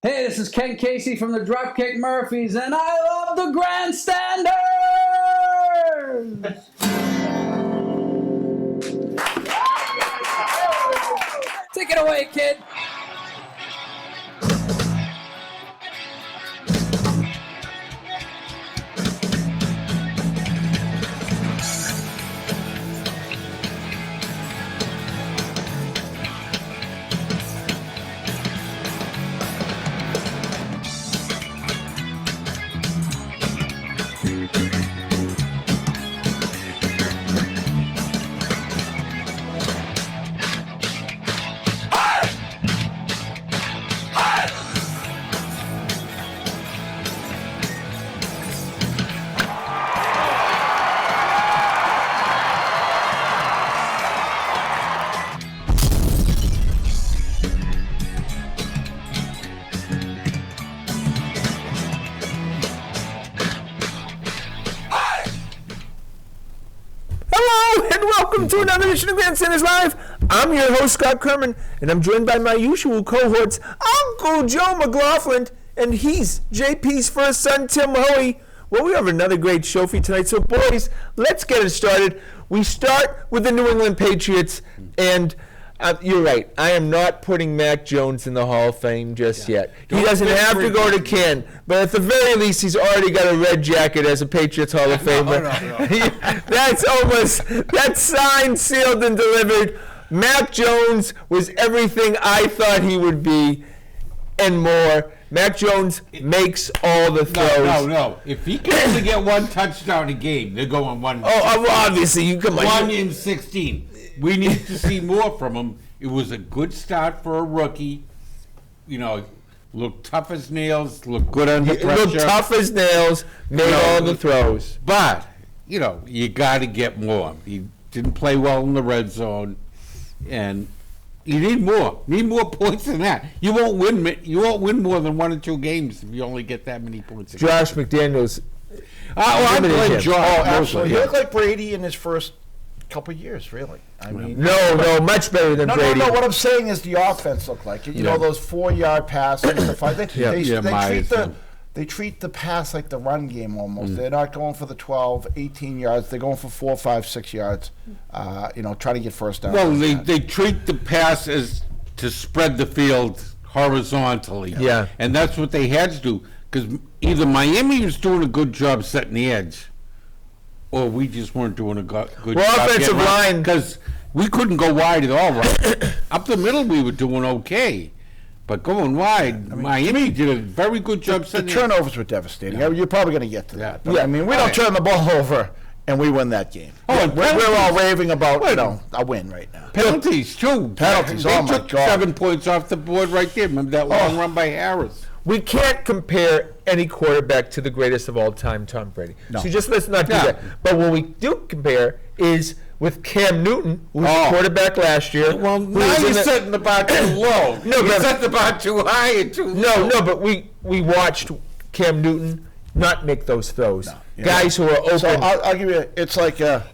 Hey, this is Ken Casey from the Dropkick Murphys, and I love the Grandstanders! Take it away, kid. Welcome to another edition of Grandstanders Live. I'm your host, Scott Kerman, and I'm joined by my usual cohorts, Uncle Joe McLaughlin, and he's JP's first son, Tim Hoey. Well, we have another great show for you tonight, so boys, let's get it started. We start with the New England Patriots, and you're right, I am not putting Mac Jones in the Hall of Fame just yet. He doesn't have to go to Ken, but at the very least, he's already got a red jacket as a Patriots Hall of Famer. No. That's signed, sealed, and delivered. Mac Jones was everything I thought he would be and more. Mac Jones makes all the throws. No. If he can only get one touchdown a game, they're going one. Oh, obviously, you come on. 1 in 16. We need to see more from him. It was a good start for a rookie. You know, looked tough as nails, looked good under pressure. Looked tough as nails, made all the throws. But, you got to get more. He didn't play well in the red zone, and you need more. Need more points than that. You won't win more than 1 or 2 games if you only get that many points. Josh McDaniels. I blame Josh. Oh, absolutely. He looked like Brady in his first couple years, really. I mean, no, much better than Brady. No. What I'm saying is the offense looked like it. You know, those 4-yard passes. They treat the pass like the run game almost. They're not going for the 12, 18 yards. They're going for 4, 5, 6 yards. Trying to get first down. Well, they treat the pass as to spread the field horizontally. Yeah, and that's what they had to do, because either Miami was doing a good job setting the edge, or we just weren't doing a good job. Well, offensive line, because we couldn't go wide at all. Right? Up the middle, we were doing okay, but going wide, Miami did a very good job setting the turnovers were devastating. Yeah. You're probably going to get to that. But, yeah, we don't turn the ball over, and we win that game. Oh, we're all raving about a win right now. Penalties too. Penalties. They oh my took God. 7 points off the board right there. Remember that long run by Harris? We can't compare any quarterback to the greatest of all time, Tom Brady. No. So just let's not do that. But what we do compare is with Cam Newton, who was the quarterback last year. Well, now you're setting the bar too low. You set the bar too high and too low. No, but we watched Cam Newton not make those throws. No. Guys who are open. So I'll give you, it's like there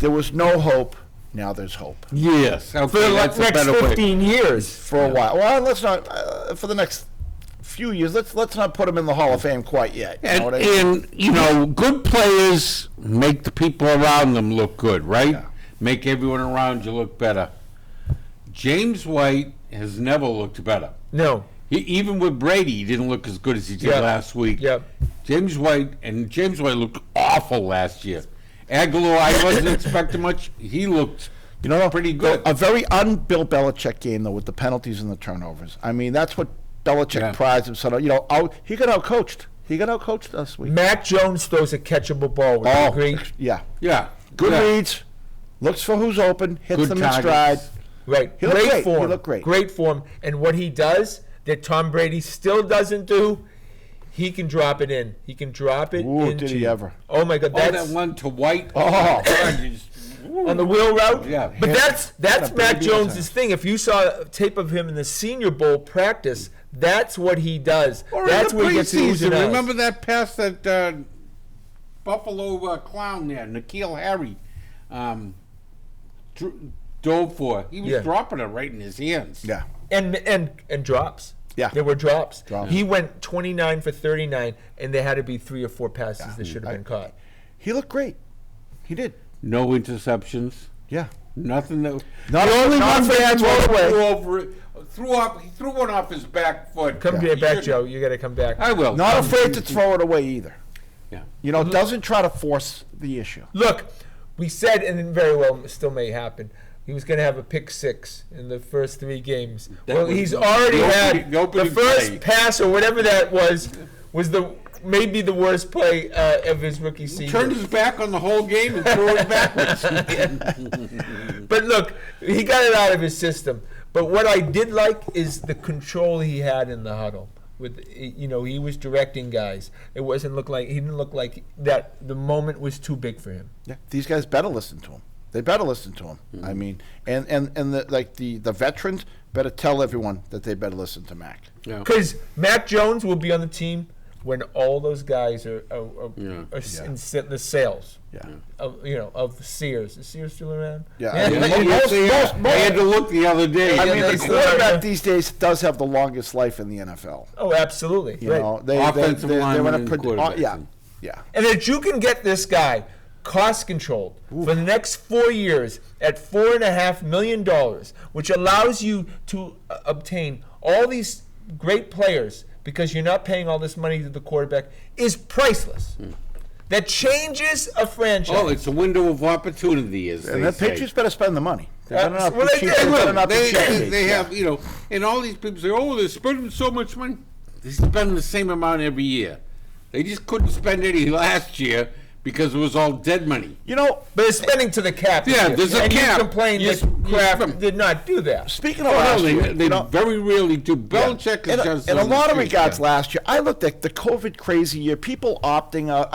was no hope. Now there's hope. Yes. Okay, for the next 15 years. For a while. Well, let's not, for the next few years, let's not put him in the Hall of Fame quite yet. Good players make the people around them look good, right? Yeah. Make everyone around you look better. James White has never looked better. No. Even with Brady, he didn't look as good as he did last week. Yep. James White looked awful last year. Aguilar, I wasn't expecting much. He looked pretty good. A very un-Bill Belichick game, though, with the penalties and the turnovers. I mean, that's what Belichick prides himself on. He got outcoached. He got outcoached this week. Mac Jones throws a catchable ball. Would you agree? Yeah. Good reads. Looks for who's open. Hits good them targets. in stride. Right. He looked great. Form. He looked great. Great form. And what he does that Tom Brady still doesn't do, he can drop it in. He can drop it Ooh, did he ever. Oh, my God. That one to White. On the wheel route? Yeah. But that's Mac Jones' thing. If you saw a tape of him in the Senior Bowl practice, that's what he does. Or that's where he gets the oohs and ahs. Remember that pass that Buffalo clown there, N'Keal Harry, dove for? He was dropping it right in his hands. Yeah. And drops. Yeah. There were drops. Drops. He went 29 for 39, and there had to be 3 or 4 passes that should have been caught. He looked great. He did. No interceptions. Yeah. Nothing that. Not- the only not one afraid bad to throw it one away. threw over it. He threw one off his back foot. Come He back, shouldn't- Joe. You got to come back. I will. Not afraid to throw it away either. Yeah. You know, doesn't try to force the issue. Look, we said, and it very well still may happen, he was going to have a pick 6 in the first 3 games. That Well, was he's the already opening- had the opening the first play. pass or whatever that was maybe the worst play of his rookie season. Turned his back on the whole game and threw it backwards. But look, he got it out of his system. But what I did like is the control he had in the huddle. He was directing guys. He didn't look like that. The moment was too big for him. Yeah. These guys better listen to him. They better listen to him. I mean, and the veterans better tell everyone that they better listen to Mac. Yeah. Because Mac Jones will be on the team when all those guys are in the sales. Yeah. Of Sears. Is Sears still around? Yeah. I had to look the other day. I mean, they the still quarterback are- these days does have the longest life in the NFL. Oh, absolutely. You Right. know, Offensive lineman and quarterback. Yeah. And that you can get this guy cost controlled for the next 4 years at $4.5 million, which allows you to obtain all these great players because you're not paying all this money to the quarterback, is priceless. That changes a franchise. Oh, it's a window of opportunity, as And they the say. Patriots better spend the money. They better not well, be they cheap. did. They better not be They cheap. have, and all these people say, oh, they're spending so much money. They spend the same amount every year. They just couldn't spend any last year because it was all dead money. You know, But it's spending to the cap. Yeah, this year. there's a and cap. you complain Yes, that Kraft yes. did not do that. speaking of Oh, last no, year, they you know, very rarely do. Belichick is just in a on the lot of street, regards yeah. last year, I looked at the COVID crazy year, people opting out.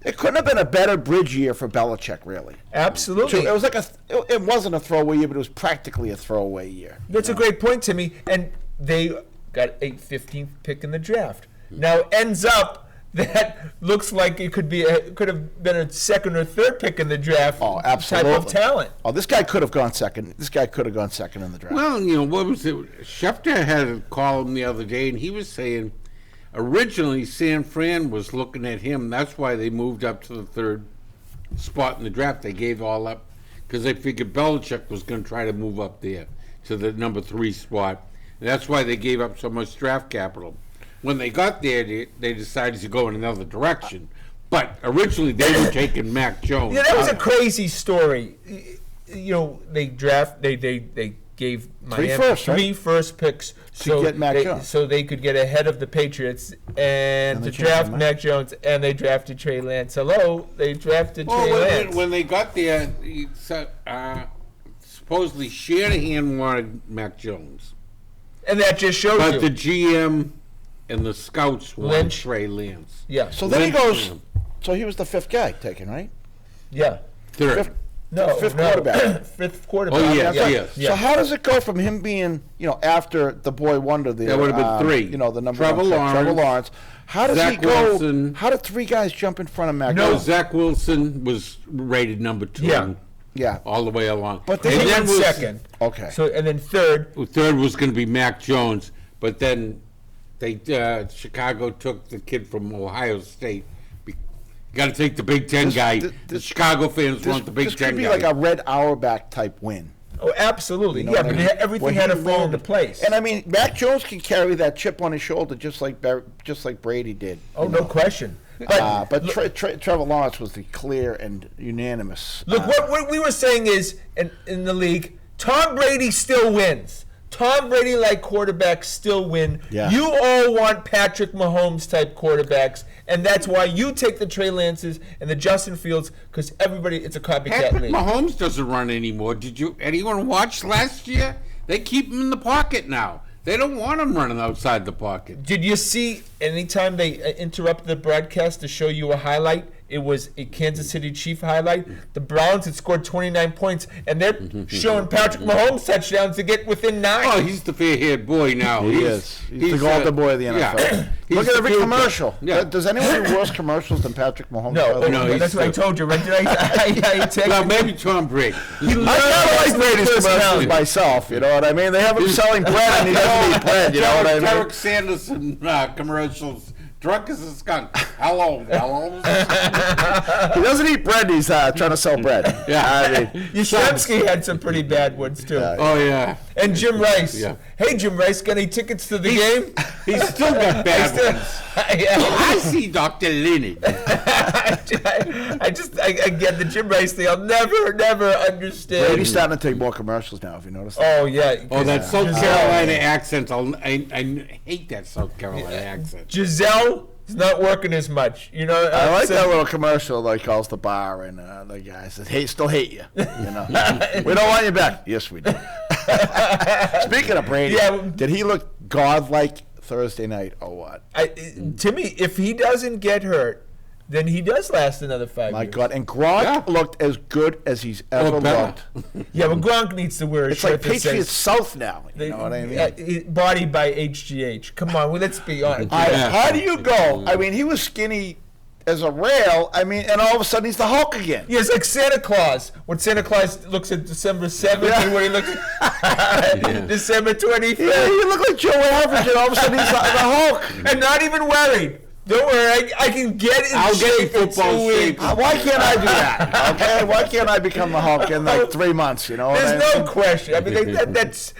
It couldn't have been a better bridge year for Belichick, really. Absolutely. It was like it wasn't a throwaway year, but it was practically a throwaway year. That's a great point, Timmy. And they got a 15th pick in the draft. Now ends up that looks like it could have been a 2nd or 3rd pick in the draft. Oh, absolutely. Type of talent. Oh, this guy could have gone second. This guy could have gone second in the draft. Well, what was it? Schefter had a column the other day, and he was saying originally San Fran was looking at him. That's why they moved up to the 3rd spot in the draft. They gave all up because they figured Belichick was going to try to move up there to the number 3 spot. And that's why they gave up so much draft capital. When they got there, they decided to go in another direction. But originally, they were taking Mac Jones. Yeah, that was a crazy story. They gave Miami firsts, right? 3 first picks so get Mac Jones. so they could get ahead of the Patriots and they to changed draft their mind. Mac Jones, and they drafted Trey Lance. Hello, they drafted Trey Lance. When they got there, supposedly Shanahan wanted Mac Jones. And that just shows But you. the GM and the scouts wanted Lynch. Trey Lance. Yeah. So then he Lynch goes. him. So he was the 5th guy taken, right? Yeah. Third. Fifth- No, fifth no. quarterback. 5th quarterback. Oh, yes, yeah. yes. Yeah. So how does it go from him being, after the boy wonder there? That would have been 3. The number Trevor 1 pick, Trevor Lawrence, Lawrence. How does Zach he go? Wilson. How did 3 guys jump in front of Mac? No, Jones? Zach Wilson was rated number 2. Yeah. Yeah. All the way along. But And then he he went was- second. Okay. So and then third. Third was going to be Mac Jones, but then Chicago took the kid from Ohio State. Got to take the Big Ten guy. The Chicago fans want the Big this Ten could be guy. like a Red Auerbach type win. Oh, absolutely. You know Yeah, what I but mean? everything When had to he fall learned- into place. And I mean, Mac Jones can carry that chip on his shoulder just like Brady did. Oh, no question. But Trevor Lawrence was the clear and unanimous. Look, what we were saying is, in the league, Tom Brady still wins. Tom Brady-like quarterbacks still win. Yeah. You all want Patrick Mahomes-type quarterbacks, and that's why you take the Trey Lances and the Justin Fields, because everybody, it's a copycat Patrick league. Mahomes doesn't run anymore. Did anyone watch last year? They keep him in the pocket now. They don't want him running outside the pocket. Did you see anytime they interrupted the broadcast to show you a highlight, it was a Kansas City Chief highlight. The Browns had scored 29 points, and they're showing Patrick Mahomes touchdowns to get within 9. Oh, he's the fair-haired boy now. He is. He's the golden boy of the NFL. Yeah. Look He's at the every future. commercial. Yeah. Does anyone do worse commercials than Patrick Mahomes? No, No, that's he's what I the- told you, right? Did I text Well, you? maybe Tom Brady. I kind of like Brady's commercials myself, you know what I mean? They have him selling bread and he doesn't eat bread, you know what I mean? Derek Sanderson commercials. Drunk as a skunk. Hello. He doesn't eat bread, he's trying to sell bread. Yeah. I mean, Yashemsky had some pretty bad ones, too. Yeah. Oh, yeah. And Jim Rice. Yeah. Hey, Jim Rice, got any tickets to the game? He's still got bad ones. I see Dr. Linney. I get the Jim Rice thing. I'll never understand. Brady's starting to take more commercials now, if you notice. Oh, yeah. Oh, that South Giselle. Carolina accent. I hate that South Carolina accent. Giselle is not working as much. You know, I like so- that little commercial that he calls the bar and the guy says, "Hey, still hate you." You know, we don't want you back. Yes, we do. Speaking of Brady, Yeah. did he look godlike Thursday night or what? Timmy, if he doesn't get hurt, then he does last another 5 My years. God! And Gronk Yeah. looked as good as he's ever better. looked. Yeah, but Gronk needs to wear a It's shirt like that Patriots says South now. You know what I mean? body by HGH. Come on, well, let's be honest. Yeah. How do you go? I mean, he was skinny as a rail. I mean, and all of a sudden he's the Hulk again. Yeah, it's like Santa Claus. When Santa Claus looks at December 7th Yeah. and when he looks at December 25th. Yeah, he looked like Joe Average, and all of a sudden he's the Hulk. And not even worried. Don't worry, I can get in I'll get shape in in football 2 shape. weeks. Why can't I do that? Okay, why can't I become the Hulk in like 3 months? You know, what I There's mean? no question. I mean, that's.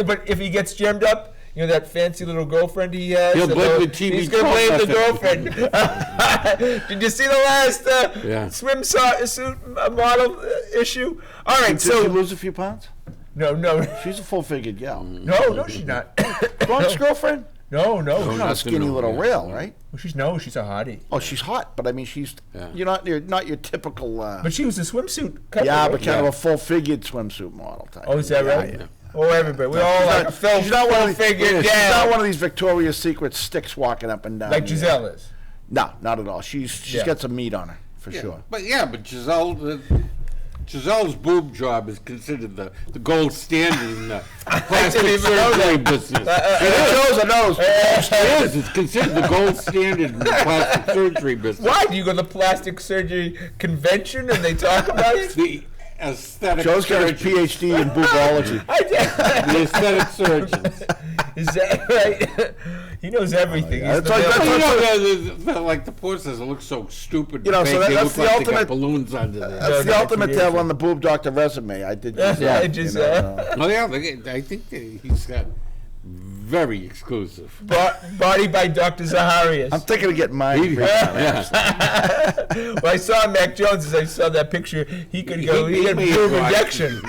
But if he gets gemmed up, you know that fancy little girlfriend he has. He'll blame the TV He's gonna blame the girlfriend. girlfriend. Did you see the last Yeah. swimsuit model issue? All right, Did she so lose a few pounds? no, She's a full-figured gal. no, she's not. Gronk's girlfriend? No, She's not a nothing skinny new, little yeah. rail, right? Well, she's a hottie. Oh, she's hot, but I mean, she's Yeah. you're not your typical. But she was a swimsuit couple. Yeah, right? but kind of a full-figured swimsuit model type. Oh, is that Yeah, right? yeah. Oh, everybody. We all like a film. She's not one of these. figured She's down. not one of these Victoria's Secret sticks walking up and down. Like Giselle is. No, not at all. She's Yeah. got some meat on her for Yeah. sure. But Giselle's boob job is considered the gold standard in the plastic even know surgery business. It shows a nose. It is. It's considered the gold standard in the plastic surgery business. Why? Do you go to the plastic surgery convention and they talk about it? The aesthetic Joe's got his surgeons. PhD in boobology. The aesthetic surgeons. Is that right? He knows everything. yeah. He's the That's like- middle- that's You know, like the poor says, it looks so stupid. You know, so fake. They that's look the like they ultimate- got balloons under there. That's the no, ultimate it's to have on the boob doctor resume. I did just Yeah, that. just, you know, Oh yeah, I think that he's got very exclusive. Body by Dr. Zaharias. I'm thinking of getting mine. Yeah. When I saw Mac Jones, as I saw that picture, he could go. He had He- boob he- injection.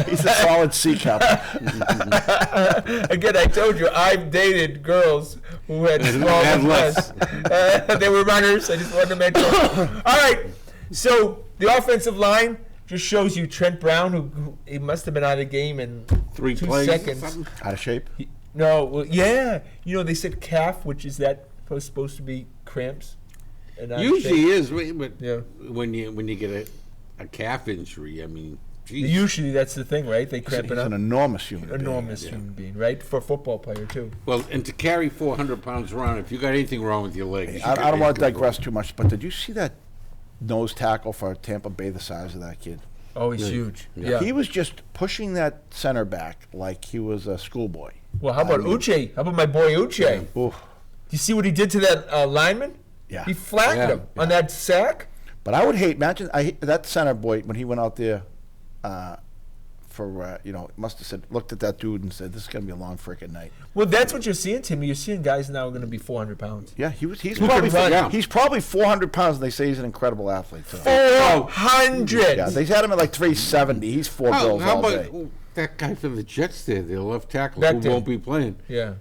He's a solid C cup. Again, I told you, I've dated girls who had small Had breasts. They were runners. I just wanted to mention. All right. So the offensive line just shows you Trent Brown, who he must have been out of the game in 3 2 plays. Or seconds. something. Out of shape. No, well, yeah. You know, they said calf, which is that supposed to be cramps. And out of Usually shape. is, but Yeah. when you get a calf injury, I mean, geez. Usually that's the thing, right? They He's cramp it an up. enormous human being. Enormous human being, right? For a football player too. Well, and to carry 400 pounds around, if you got anything wrong with your legs, I don't want to digress too much, but did you see that nose tackle for Tampa Bay, the size of that kid? Oh, he's huge. Yeah. He was just pushing that center back like he was a schoolboy. Well, how about Uche? How about my boy Uche? Ooh. You see what he did to that lineman? Yeah. He flattened Yeah, him on that sack. But I would imagine that center boy when he went out there must have looked at that dude and said, "This is gonna be a long freaking night." Well, that's what you're seeing, Timmy. You're seeing guys now going to be 400 pounds. Yeah, he's Who probably can run? Yeah. he's probably 400 pounds, and they say he's an incredible athlete. So. 400. Yeah, they had him at like 370. He's four bills how all about day. that guy for the Jets there, the left tackle, Becton. who won't be playing? Yeah.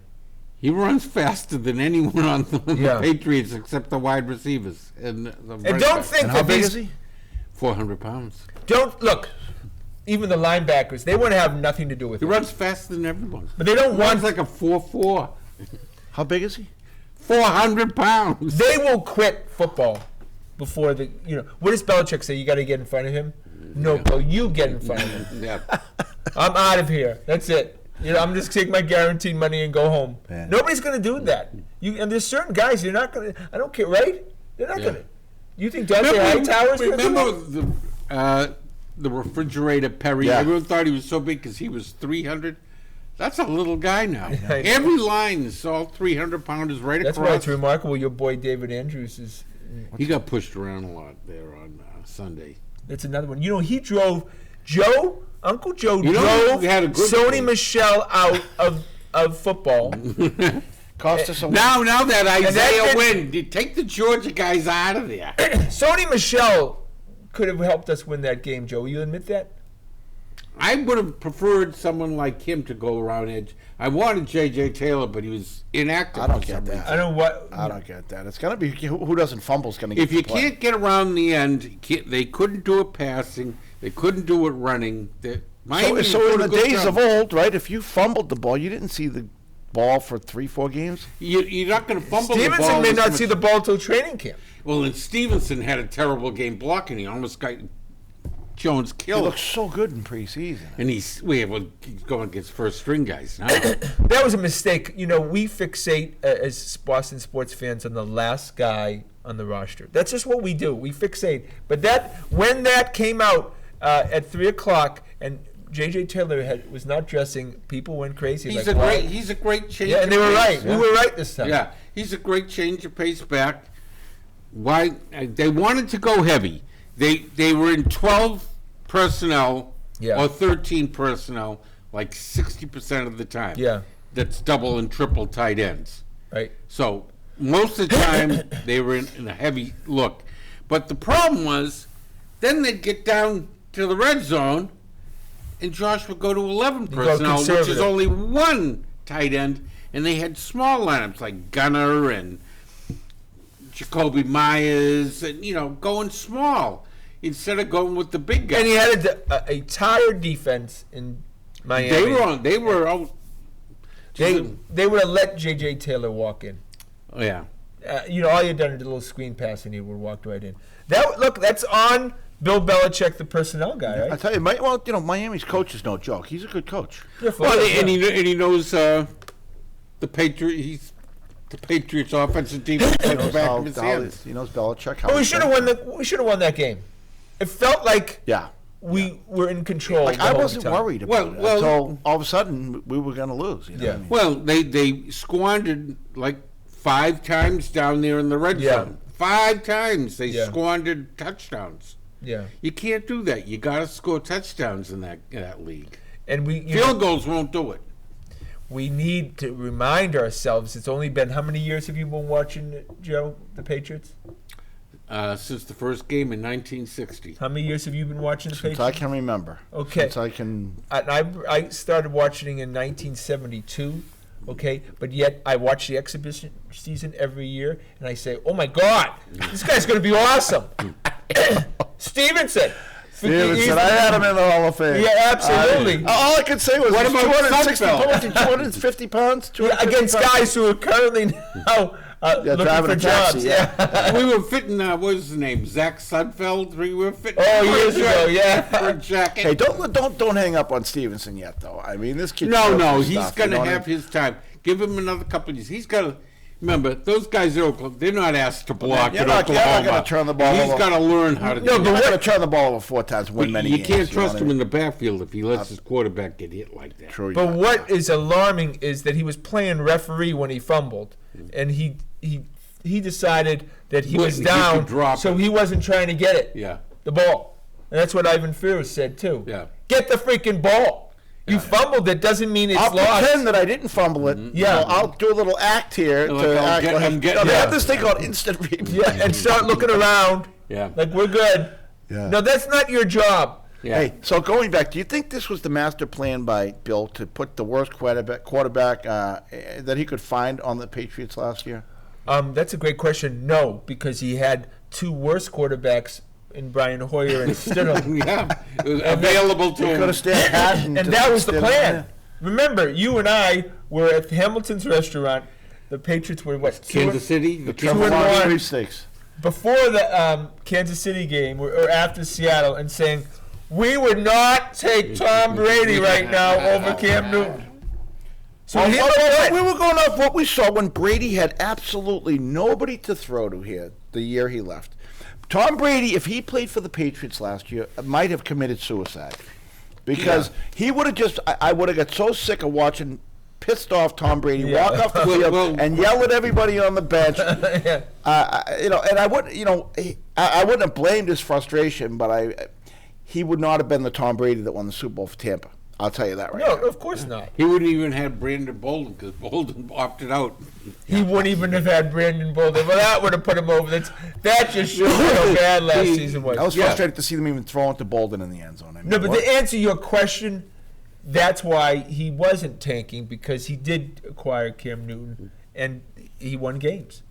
He runs faster than anyone on the Yeah. Patriots except the wide receivers. And And don't think And how that big these is he? 400 pounds. don't look. Even the linebackers, they want to have nothing to do with He it. runs faster than everyone. But they don't He runs want. like a 4.4. How big is he? 400 pounds. They will quit football before the, what does Belichick say? You got to get in front of him? No, bro, you get in front of him. Yeah. I'm out of here. That's it. I'm just take my guaranteed money and go home. Yeah. Nobody's going to do that. And there's certain guys you're not going to. I don't care, right? They're not going to. You think Dante Hightower's going to do Remember the refrigerator Perry? Yeah. Everyone thought he was so big because he was 300. That's a little guy now. Every line is all 300 pounders right That's across. why it's remarkable. Your boy David Andrews is. He got pushed around a lot there on Sunday. That's another one. He drove Uncle Joe He drove had a good Sony game. Michel out of football. Cost us a Now that Isaiah that- win, you take the Georgia guys out of there. Sony Michel could have helped us win that game, Joe. Will you admit that? I would have preferred someone like him to go around edge. I wanted J.J. Taylor, but he was inactive. I don't for get some that. reason. I don't know what. I don't get that. It's gonna be who doesn't fumble is gonna get. If you the play. can't get around the end, they couldn't do it passing. They couldn't do it running. So in the days of old, right? If you fumbled the ball, you didn't see the ball for 3-4 games. You're not going to fumble the ball. Stevenson may with not so see much- the ball till training camp. Well, and Stevenson had a terrible game blocking. He almost got Jones He killed. looked so good in preseason. And he's going against first string guys now. That was a mistake. We fixate as Boston sports fans on the last guy on the roster. That's just what we do. We fixate. But when that came out at 3:00 and J.J. Taylor was not dressing, people went crazy. He's like, why? he's a great change. Yeah, and they of were pace. right. We were right this time. Yeah, he's a great change of pace back. Why they wanted to go heavy? They were in 12 personnel or 13 personnel like 60% of the time. Yeah. That's double and triple tight ends. Right. So most of the time they were in a heavy look. But the problem was then they'd get down to the red zone and Josh would go to 11 go personnel, which is conservative. only one tight end, and they had small lineups like Gunner and Jacoby Myers, and going small instead of going with the big guy. And he had a tired defense in Miami. They were out. They would have let J.J. Taylor walk in. Oh, yeah. All you had done is a little screen pass and he would have walked right in. That's on Bill Belichick, the personnel guy, right? I tell you, Miami's coach is no joke. He's a good coach. Well, and he knows the Patriots. The Patriots' offensive defense He like the knows, back of his hands. he knows Belichick. But we should have won that game. It felt like Yeah. we were in control. Like the I whole wasn't time. worried about it Well- until all of a sudden we were going to lose. You know Yeah. what I mean? Well, they squandered like 5 times down there in the red zone. 5 times they squandered touchdowns. Yeah, You can't do that. You got to score touchdowns in that league. and Field goals won't do it. we need to remind ourselves. It's only been how many years have you been watching, Joe, the Patriots? Since the first game in 1960. How many years have you been watching the Since Patriots? I can remember. Okay. Since I can. I started watching in 1972, okay? But yet I watch the exhibition season every year, and I say, oh, my God, this guy's going to be awesome. Stevenson. Stevenson, I had him in the Hall of Fame. Yeah, absolutely. All I could say was What he's about 260 Sudfeld? pounds, 250 pounds, 250 Against pounds. guys who are currently now looking driving for a taxi, jobs. yeah. We were fitting, what was his name? Zach Sudfeld? We were fitting. Oh, for a years ago, jacket- yeah. For a jacket. Hey, don't hang up on Stevenson yet, though. I mean, this kid. No, he's stuff, going you to know have what I mean? his time. Give him another couple of years. He's got to remember those guys at Oklahoma. They're not asked to block You're at not Oklahoma. gonna turn the ball He's over. got to learn how to No, do but it. we're going to turn the ball over 4 times, win But many you games. can't know trust what I him mean? in the backfield if he lets his quarterback get hit like that. True. But what is alarming is that he was playing referee when he fumbled, and he decided that he Well, was he down, could drop so it. he wasn't trying to get it, Yeah. the ball. And that's what Ivan Fears said too. Yeah. Get the freaking ball. You fumbled it doesn't mean it's I'll lost. pretend that I didn't fumble it. Yeah. So I'll do a little act here Like, to I'll act get- like I'm getting- No, they yeah. have this thing called instant replay. Yeah, and start looking around. Yeah. Like we're good. Yeah. No, that's not your job. Yeah. Hey, so going back, do you think this was the master plan by Bill to put the worst quarterback that he could find on the Patriots last year? That's a great question. No, because he had 2 worse quarterbacks in Brian Hoyer and Stidham. Yeah. It was available to He could him. have stayed Patton. And that was the plan. Remember, you and I were at Hamilton's restaurant. The Patriots were what? Kansas City? The Trevor Kansas Lawrence. Sweepstakes. before the Kansas City game or after Seattle and saying, we would not take Tom Brady right now over Cam Newton. So Well, he we were going off what we saw when Brady had absolutely nobody to throw to here the year he left. Tom Brady, if he played for the Patriots last year, might have committed suicide. Because he would have just, I would have got so sick of watching pissed off Tom Brady walk off the field and yell at everybody on the bench. And I would, I wouldn't have blamed his frustration, but he would not have been the Tom Brady that won the Super Bowl for Tampa. I'll tell you that right now. No, of course not. He wouldn't even have Brandon Bolden because Bolden opted out. He wouldn't even have had Brandon Bolden. Well, that would have put him over. That just shows how bad last season was. I was frustrated to see them even throw it to Bolden in the end zone. No, but to answer your question, that's why he wasn't tanking, because he did acquire Cam Newton and he won games.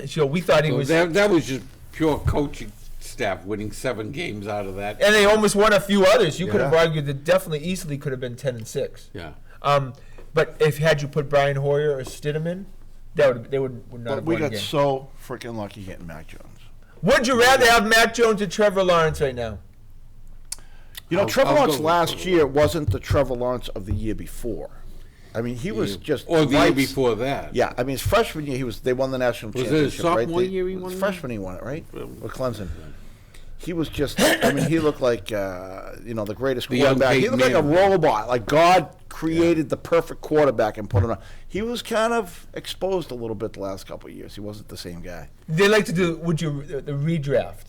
So we thought he was. That was just pure coaching staff winning 7 games out of that. And they almost won a few others. You could have argued that definitely easily could have been 10-6. Yeah. But if had you put Brian Hoyer or Stidham in, they would not have We won a got game. so freaking lucky getting Mac Jones. Would you rather have Mac Jones or Trevor Lawrence right now? You know, I'll Trevor go Lawrence with last Trevor year wasn't the Trevor Lawrence of the year before. I mean, he was just Or the year lights- before that. Yeah, I mean, his freshman year, they won the national Was it his championship, right? sophomore year he won His that? freshman he won it, right? With Clemson. He was just, I mean, he looked like, the greatest The young quarterback. He Peyton looked like a Manning. robot. Like God created the perfect quarterback and put him on. He was kind of exposed a little bit the last couple of years. He wasn't the same guy. They like to do the redraft.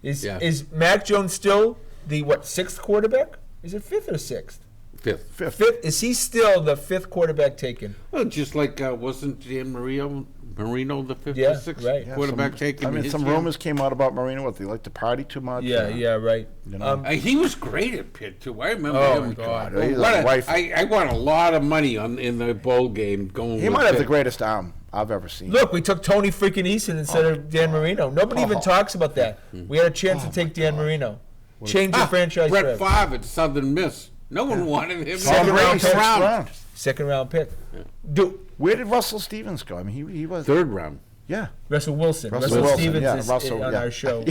Yeah. Is Mac Jones still the 6th quarterback? Is it 5th or 6th? Fifth. 5th. Is he still the 5th quarterback taken? Well, just like wasn't Dan Marino the 5th Yeah, or 6th right. quarterback taken? I mean, his some year? rumors came out about Marino. What, they like to party too much? Yeah, right. You know? He was great at Pitt too. I remember Oh, him. my God. He's What a wife. I won a lot of money in the bowl game going. He with might have the Pitt. greatest arm I've ever seen. Look, we took Tony freaking Eason instead of Dan Marino. Nobody even talks about that. We had a chance to take Dan Marino. Change the franchise Brett forever. Favre at Southern Miss. No one wanted him. Second round pick. round. 2nd round pick. Where did Russell Stevens go? I mean, he was. 3rd round. Yeah. Russell Wilson. Russell Russell Wilson, Stevens yeah, is Russell, on yeah. our show.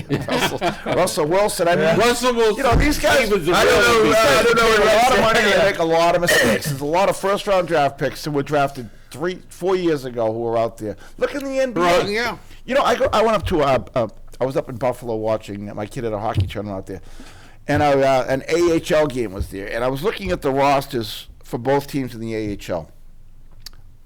Russell Wilson. I mean, Russell Wilson. you know, these guys. Stevens is I don't know, really I don't know They what make a lot of to money. say. They make a lot of mistakes. There's a lot of first-round draft picks that were drafted 3-4 years ago who were out there. Look in the NBA. Right, yeah. You know, I went up to I was up in Buffalo watching my kid at a hockey tournament out there, and an AHL game was there, and I was looking at the rosters for both teams in the AHL,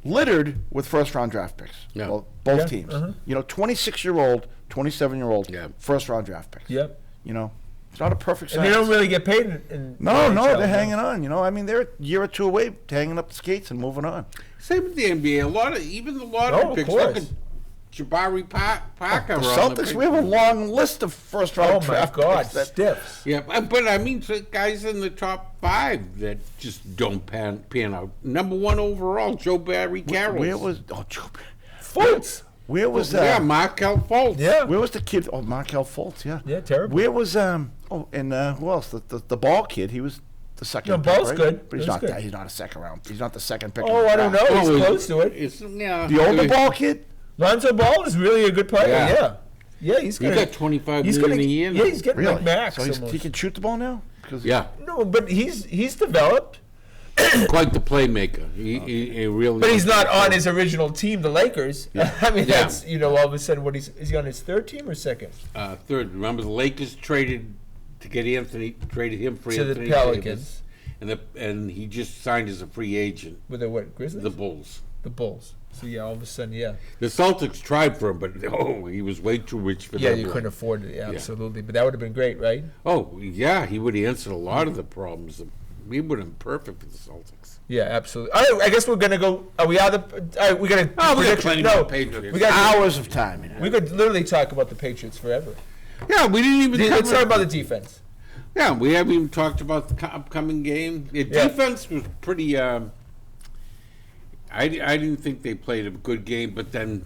littered with first-round draft picks. Yeah. Well, both Yeah, teams. uh-huh. You know, 26-year-old, 27-year-old, Yeah. first-round draft picks. Yep. You know, it's not a perfect And science. they don't really get paid in No, NHL, they're hanging on. You know, I mean, they're a year or two away, hanging up the skates and moving on. Same with the NBA. Even the lottery Oh, of picks. course. Look at Jabari Parker. The on Celtics, pick. we have a long list of first-round Oh, my draft God. picks that Stiffs. Yeah, but I mean, so guys in the top 5 that just don't pan out. Number 1 overall, Joe Barry Carroll. Where was Joe? Fultz. Where was Yeah, Markel Fultz. Yeah. Where was the kid? Oh, Markel Fultz. Yeah. Yeah, terrible. Where was and who else? The ball kid. He was the second. No, pick, Ball's right? good. But he's Ball's not good. that. He's not a second round. He's not the second pick. in Oh, the I don't draft. know. He's Oh, close to it. Yeah, The older ball kid. Lonzo Ball is really a good player. Yeah. Yeah. Yeah, he's He gonna. got $25 he's million gonna, a year. Yeah, he's getting Really? like max. So almost. he can shoot the ball now. Because Yeah, No, but he's developed. quite the playmaker. He really. But he's not on his original team, the Lakers. I mean, Yeah. that's all of a sudden is he on his 3rd team or 2nd? 3rd. Remember, the Lakers traded him for To the Anthony Pelicans. Davis, and he just signed as a free agent. With the what? Grizzlies? The Bulls. The Bulls. So yeah, all of a sudden, yeah. The Celtics tried for him, but he was way too rich for Yeah, them. you couldn't afford it. Yeah, absolutely. But that would have been great, right? Oh, yeah, he would have answered a lot of the problems. He would have been perfect for the Celtics. Yeah, absolutely. All right, I guess we're gonna go. Are we out of? We got Oh, we got prediction? plenty No, more Patriots. we got. hours of time. You know. We could literally talk about the Patriots forever. Yeah, we didn't even Let's cover- talk about the defense. Yeah, we haven't even talked about the upcoming game. The Yeah. defense was pretty. I didn't think they played a good game, but then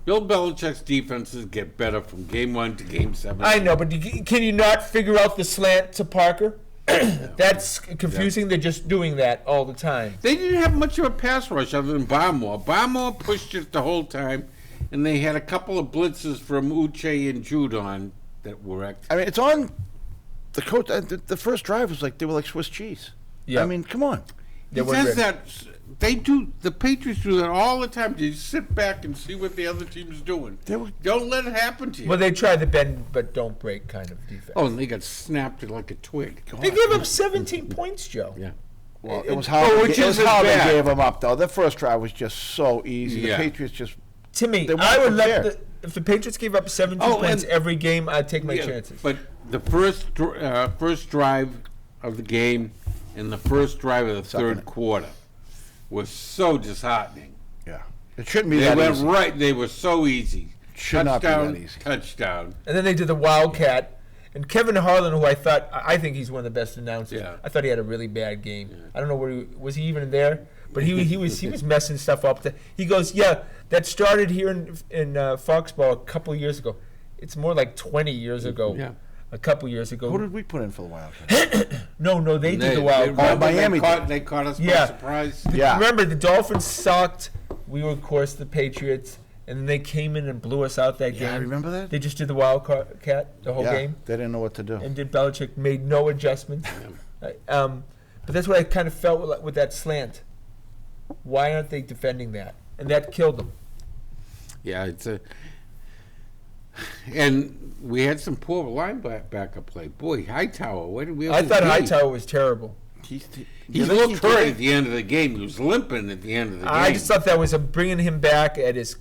Bill Belichick's defenses get better from game 1 to game 7. I know, but can you not figure out the slant to Parker? That's confusing. They're just doing that all the time. They didn't have much of a pass rush other than Barmore. Barmore pushed it the whole time, and they had a couple of blitzes from Uche and Judon that were I mean, it's on the coach. The first drive was like they were like Swiss cheese. Yeah. I mean, come on. They He were says good. that they do. The Patriots do that all the time. You sit back and see what the other team's doing. Don't let it happen to you. Well, they tried the bend but don't break kind of defense. Oh, and they got snapped like a twig. They gave up 17 points, Joe. Yeah. Well, it was Oh, how, which it was isn't how they bad. gave them up, though. The first drive was just so easy. Yeah. The Patriots just. To me, They weren't I would prepared. let if the Patriots gave up 17 Oh, points and- every game, I'd take my Yeah, chances. But the first drive of the game and the first drive of the Second. third quarter was so disheartening. Yeah. It shouldn't be They that went easy. right. They were so easy. Should not be Touchdown, that easy. touchdown. And then they did the Wildcat. And Kevin Harlan, who I think he's one of the best announcers. Yeah. I thought he had a really bad game. I don't know where was he even there, but he was messing stuff up. He goes, yeah, that started here in Foxborough a couple years ago. It's more like 20 years ago. Yeah. A couple years ago. Who did we put in for the Wildcats? No, they did the Wildcat. remember Miami They caught us Yeah. by surprise. Yeah. Remember, the Dolphins sucked. We were, of course, the Patriots. And then they came in and blew us out that game. Yeah, I remember that. They just did the Wildcat the whole Yeah, game. they didn't know what to do. And did Belichick made no adjustments. But that's what I kind of felt with that slant. Why aren't they defending that? And that killed them. Yeah, it's a. And we had some poor linebacker play. Boy, Hightower, what did we? I thought Hightower was terrible. He looked hurt at the end of the game. He was limping at the end of the game. I just thought that was bringing him back at his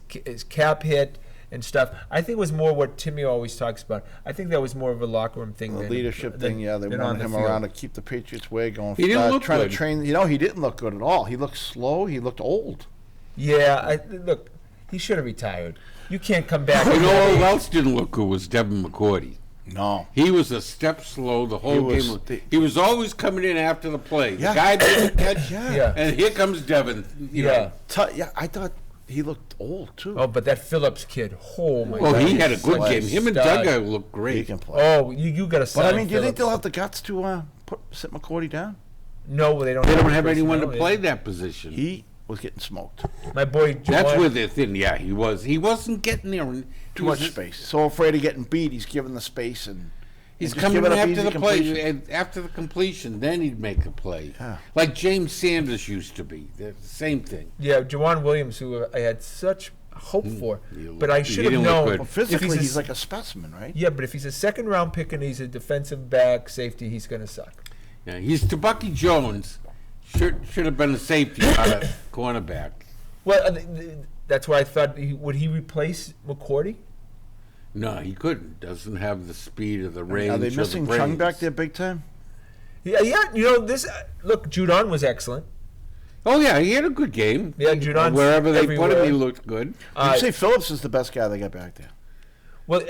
cap hit and stuff. I think it was more what Timmy always talks about. I think that was more of a locker room thing. The than, leadership thing, yeah, they than on wanted the him field. around to keep the Patriots way going. He didn't look trying good. to train. He didn't look good at all. He looked slow. He looked old. Yeah, look, he should have retired. You can't come back. You know who else didn't look good was Devin McCourty. No. He was a step slow the whole game. He was always coming in after the play. Yeah. The guy didn't catch, Yeah. and here comes Devin. You know. Yeah, I thought he looked old too. Oh, but that Phillips kid, oh my Well, God. he had a good such game. Him and stud. Duggar looked He great. can play. Oh, you got to sign But I mean, do you think Phillips. they'll have the guts to sit McCourty down? No, they don't. They don't have anyone to personnel, play yeah. that position. He was getting smoked. My boy, That's Juwan- where they're thin. Yeah, he was. He wasn't getting there. And Too much space. So afraid of getting beat, he's giving the space and He's just coming giving up after easy the play. completion. And after the completion, then he'd make a play. Yeah. Like James Sanders used to be. The same thing. Yeah, Jawan Williams, who I had such hope for, he but I looked- should he have didn't look known. good. Well, physically, if he's like a specimen, right? Yeah, but if he's a second round pick and he's a defensive back safety, he's going to suck. Yeah, he's to Bucky Jones. Should have been a safety, not a cornerback. Well, that's why I thought would he replace McCourty? No, he couldn't. Doesn't have the speed or the range. Are they or the missing Chung brains. back there big time? Yeah, you know this. Look, Judon was excellent. Oh yeah, he had a good game. Yeah, Judon's Wherever they put everywhere. him, he looked good. You say Phillips is the best guy they got back there. Well,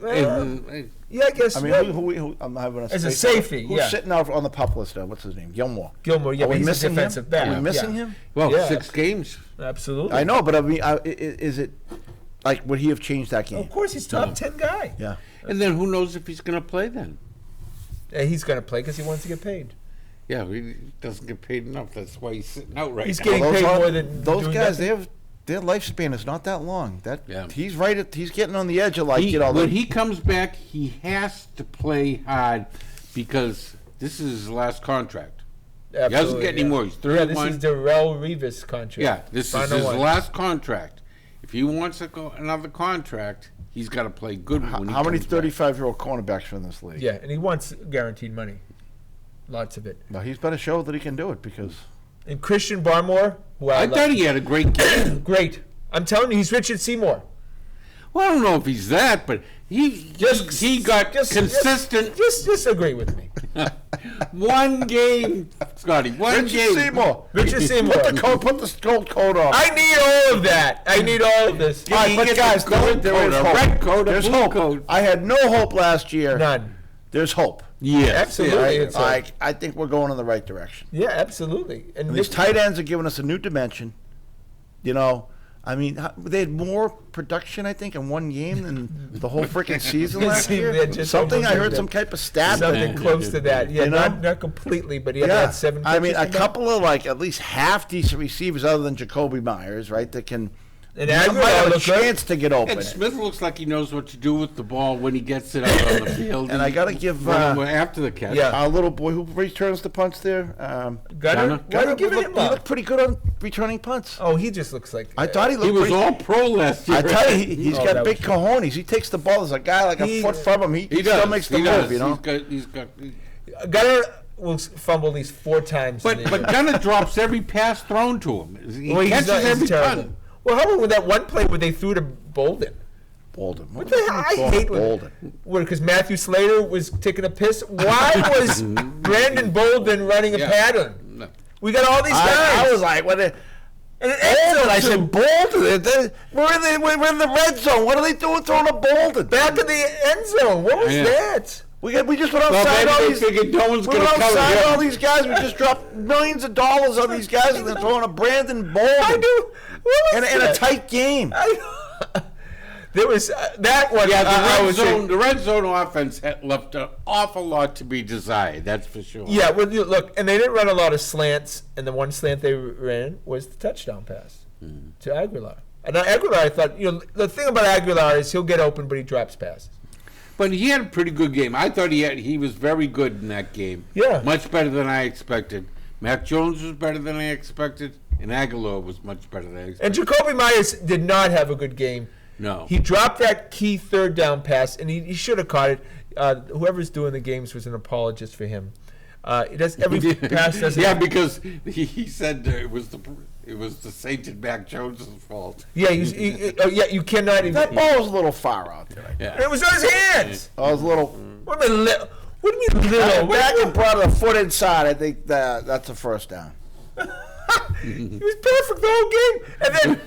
And, yeah, I guess. I mean, yeah. who I'm having a As a space- safety, Who's yeah. sitting out on the pup list now? What's his name? Gilmore. Gilmore, yeah, Are but we he's a missing defensive him? back. Are we missing yeah. him? well, Yeah. 6 games. Absolutely. I know, but I mean, is it like would he have changed that game? Of course, he's top 10 guy. Yeah. And then who knows if he's going to play then? He's going to play because he wants to get paid. Yeah, he doesn't get paid enough. That's why he's sitting out right He's now. getting Those paid are- more than those doing guys. nothing. Their lifespan is not that long. Yeah. He's right at. He's getting on the edge of like When he comes back, he has to play hard because this is his last contract. Absolutely, he doesn't get any more. He's Yeah, this 31. is Darrell Revis contract. Yeah, this is Final his one. last contract. If he wants another contract, he's got to play good when he How many comes back. 35-year-old cornerbacks are in this league? Yeah, and he wants guaranteed money. Lots of it. Well, he's better show that he can do it because And Christian Barmore, who I I love. thought he had a great game. Great. I'm telling you, he's Richard Seymour. Well, I don't know if he's that, but he got consistent. Just agree with me. One game, Scotty. One Richard game. Seymour. Richard Seymour. Put the gold coat on. I need all of that. I need all of this. All right, He but gets guys, a gold there coat, is a hope. red coat, a There's blue hope. coat. I had no hope last year. None. There's hope. Yes, Absolutely. yeah. It's hope. I think we're going in the right direction. Yeah, absolutely. And And these tight ends are giving us a new dimension. You know, I mean, they had more production, I think, in one game than the whole freaking season It last seemed year. they just Something I almost heard did some that. type of stat. something close to that. Yeah, You know? not completely, but he had Yeah, that 7 I mean, catches a for that. couple of like at least half decent receivers, other than Jacoby Myers, right? That can And He might Aguilar have a looked good. chance to get open. And Smith looks like he knows what to do with the ball when he gets it out on the field. And I got to give after the catch. Yeah. our little boy who returns the punts there. Gunner? Why are you giving him He up? looked pretty good on returning punts. Oh, he just looks like... I thought he looked He was pretty. all pro last year. I tell you, he's Oh, got that big was- cojones. He takes the ball. There's a guy like a He- foot from him. He He still does. makes the He move, does. you know. He's got. Gunner will fumble these 4 times. But Gunner drops every pass thrown to him. He Well, catches every terrible. punt. Well, how about with that one play where they threw to Bolden? Bolden. What the hell? I hate Bolden. Because Matthew Slater was taking a piss. Why was Brandon Bolden running a Yeah. pattern? No. We got all these guys. I was like, what? And Bolden. Enzo, I said, Bolden. We're in the red zone. What are they doing throwing a Bolden? back in the end zone. What was Yeah. that? We just went Well, outside all maybe these. they figured no one's We going went to cover outside all him. these guys. We just dropped millions of dollars on these guys, and they're throwing a Brandon Bolden. I do. What was In a that? tight game. There was that one. Yeah, I was the red zone offense had left an awful lot to be desired. That's for sure. Yeah, well, look, and they didn't run a lot of slants, and the one slant they ran was the touchdown pass to Aguilar. And Aguilar, I thought, the thing about Aguilar is he'll get open, but he drops passes. But he had a pretty good game. I thought he was very good in that game. Yeah. Much better than I expected. Mac Jones was better than I expected, and Aguilar was much better than I expected. And Jacoby Myers did not have a good game. No. He dropped that key third down pass, and he should have caught it. Whoever's doing the games was an apologist for him. It does every pass doesn't. Yeah, because he said it was the sainted Mac Jones' fault. Yeah, you cannot even. That ball was a little far out there. Yeah. It was on his hands. I was a little. What do you mean little? What do you mean little? Back and brought a foot inside. I think that's a first down. He was perfect the whole game, and then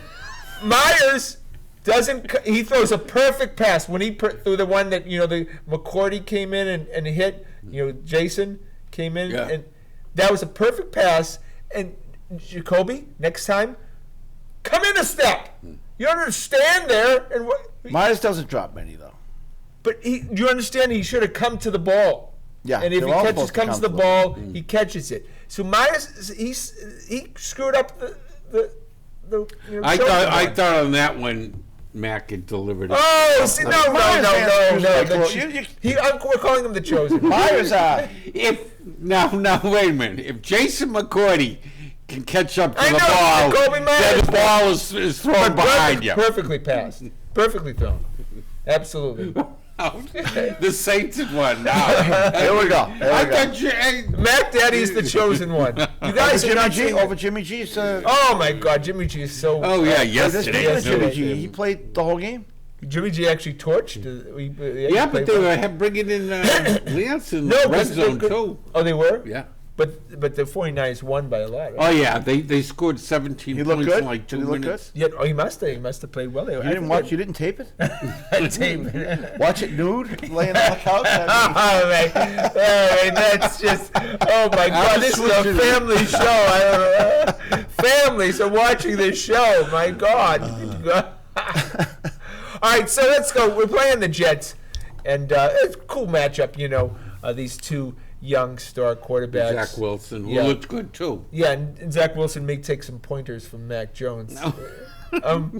Myers doesn't. He throws a perfect pass when he threw the one that the McCourty came in and hit. Jason came in, Yeah. and that was a perfect pass. And Jacoby, next time, come in a step. You don't understand there, and what? Myers doesn't drop many though. But you understand he should have come to the ball. Yeah, And if they're he all comes supposed to to the come ball, he catches it. So Myers, he screwed up the I showdown. thought on that one, Mac had delivered it. Oh, see, no. You- We're calling him the chosen. Myers, Now wait a minute. If Jason McCourty can catch up to I the know, ball, Jacoby Myers. then the ball is thrown behind you. Perfectly passed. Perfectly thrown. Absolutely. The Saints had won. Now Here we go. I thought you. Mac Daddy's the chosen one. You guys are not seeing Over Jimmy G's. Oh my God, Jimmy G is so. Oh yeah, Yesterday, yesterday. Yes, Jimmy G. He played the whole game. Jimmy G actually torched. Yeah, but they were bringing in Lance in the red zone too. Oh, they were. Yeah. But the 49ers won by a lot. Right? Oh yeah, they scored 17 He points looked good. in like 2 Did he look minutes. Yeah, he must have. He must have played well. You didn't watch. You didn't tape it. Tape. Watch it nude, laying on the couch. Oh, man. That's just. Oh my God! This is a family show. I don't know. Families are watching this show. My God. All right, so let's go. We're playing the Jets, and it's a cool matchup. These two young star quarterbacks. Zach Wilson, who Yeah. looked good too. Yeah, and Zach Wilson may take some pointers from Mac Jones. All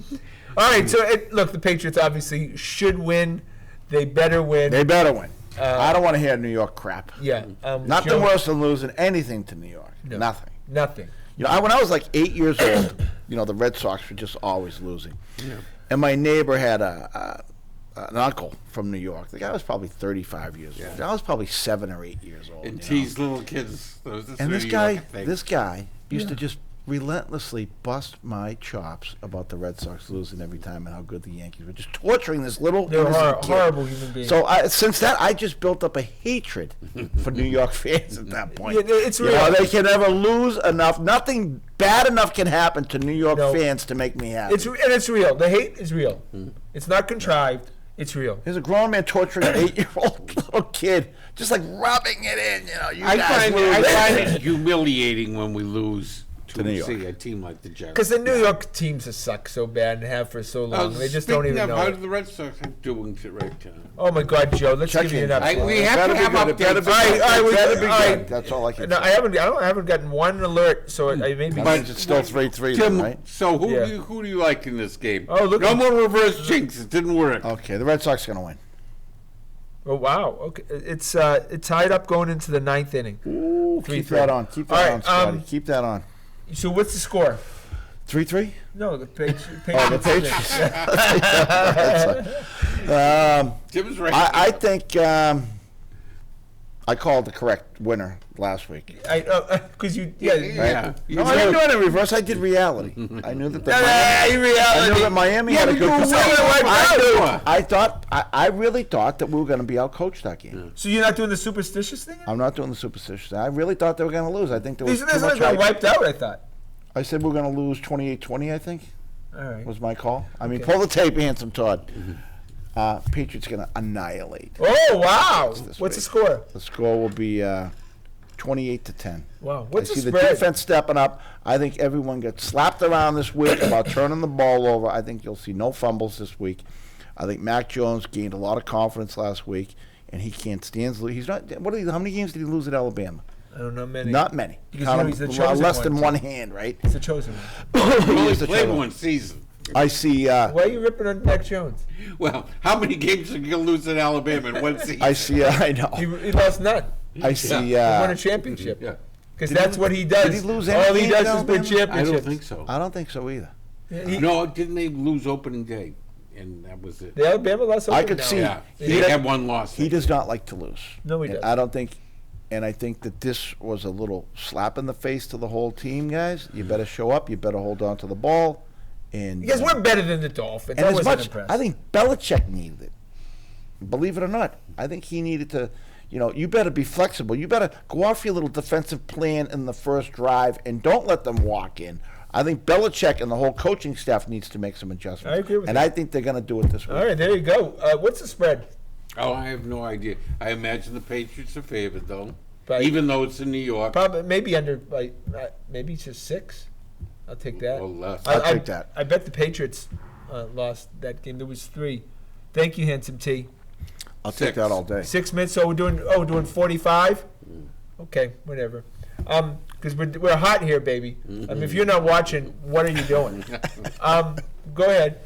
right, so look, the Patriots obviously should win. They better win. They better win. I don't want to hear New York crap. Yeah. Nothing Joe- worse than losing anything to New York. No. Nothing. Nothing. When I was like 8 years old, the Red Sox were just always losing. Yeah. And my neighbor had an uncle from New York. The guy was probably 35 years old. I was probably 7 or 8 years old. And tease little kids. And this guy used to just relentlessly bust my chops about the Red Sox losing every time and how good the Yankees were. Just torturing this little They're innocent kid. horrible human beings. So since that, I just built up a hatred for New York fans at that point. Yeah, it's real. They can never lose enough. Nothing bad enough can happen to New York No. fans to make me happy. It's real. The hate is real. It's not contrived. It's real. There's a grown man torturing an 8-year-old little kid, just like rubbing it in. You I guys find lose. it humiliating when we lose To New York. see a team like the Jets. Because the New York teams have sucked so bad and have for so long. They just don't even know. How it. do the Red Sox doing it right now? Oh my God, Joe! Let's Check give you in. an update. We have to have updates. we Better be all right. good. That's all I can No, say. I haven't gotten one alert, so I maybe. That means it's still 3-3, Tim, then, right? so Yeah. who do you like in this game? Oh, look no at- more reverse jinx. It didn't work. Okay, the Red Sox are going to win. Oh wow! Okay, it's tied up going into the ninth inning. Ooh, 3-3. keep that on. Keep All that right, on, Scotty. um, Keep that on. So what's the score? 3-3? No, the Patriots. Oh, the Patriots. Tim's right. I think I called the correct winner last week. Because you, Yeah. No, I didn't do it in reverse. I did reality. I knew that I knew that Miami had a good but you were performance. right. I really thought that we were going to be outcoached that game. So you're not doing the superstitious thing? I'm not doing the superstition. I really thought they were going to lose. I think there was These too guys much got hype. wiped out. I thought. I said we are going to lose 28-20, I think, All right. was my call. I mean, Okay. pull the tape, Handsome Todd. Patriots going to annihilate. Oh wow! this What's the week. score? The score will be 28-10. Wow. I What's see the the spread? defense stepping up. I think everyone gets slapped around this week about turning the ball over. I think you'll see no fumbles this week. I think Mac Jones gained a lot of confidence last week, and he can't stand. He's not. How many games did he lose at Alabama? I don't know many. Not many. Because Count he's the them, chosen less one, than too. one hand, right? It's a chosen one. He only He's the played trouble. one season. I see. Why are you ripping on Mac Jones? Well, how many games are you going to lose in Alabama in one season? I see. I know. He lost none. I see. He won a championship. Yeah. Because Did that's he- what he does. did he lose All any he games does in is win Alabama? I championships. don't think so. I don't think so either. No, didn't they lose opening day? And that was it. The Alabama lost. I could now. see. Yeah, He they did- had one loss. He does not like to lose. No, he And doesn't. I don't think, and I think that this was a little slap in the face to the whole team, guys. You better show up. You better hold on to the ball. And Because we're better than the Dolphins. and I as wasn't much, impressed. I think Belichick needed it. Believe it or not, I think he needed to. You better be flexible. You better go off your little defensive plan in the first drive and don't let them walk in. I think Belichick and the whole coaching staff needs to make some adjustments. I agree with and you. I think they're going to do it this week. All right, there you go. What's the spread? Oh, I have no idea. I imagine the Patriots are favored, though. But- Even though it's in New York. Probably maybe under like maybe just 6. I'll take that. Or less. I'll take that. I bet the Patriots lost that game. There was 3. Thank you, Handsome T. I'll take 6. that all day. 6 minutes. So we're doing 45. Okay, whatever. Because we're hot here, baby. I mean, if you're not watching, what are you doing? Go ahead.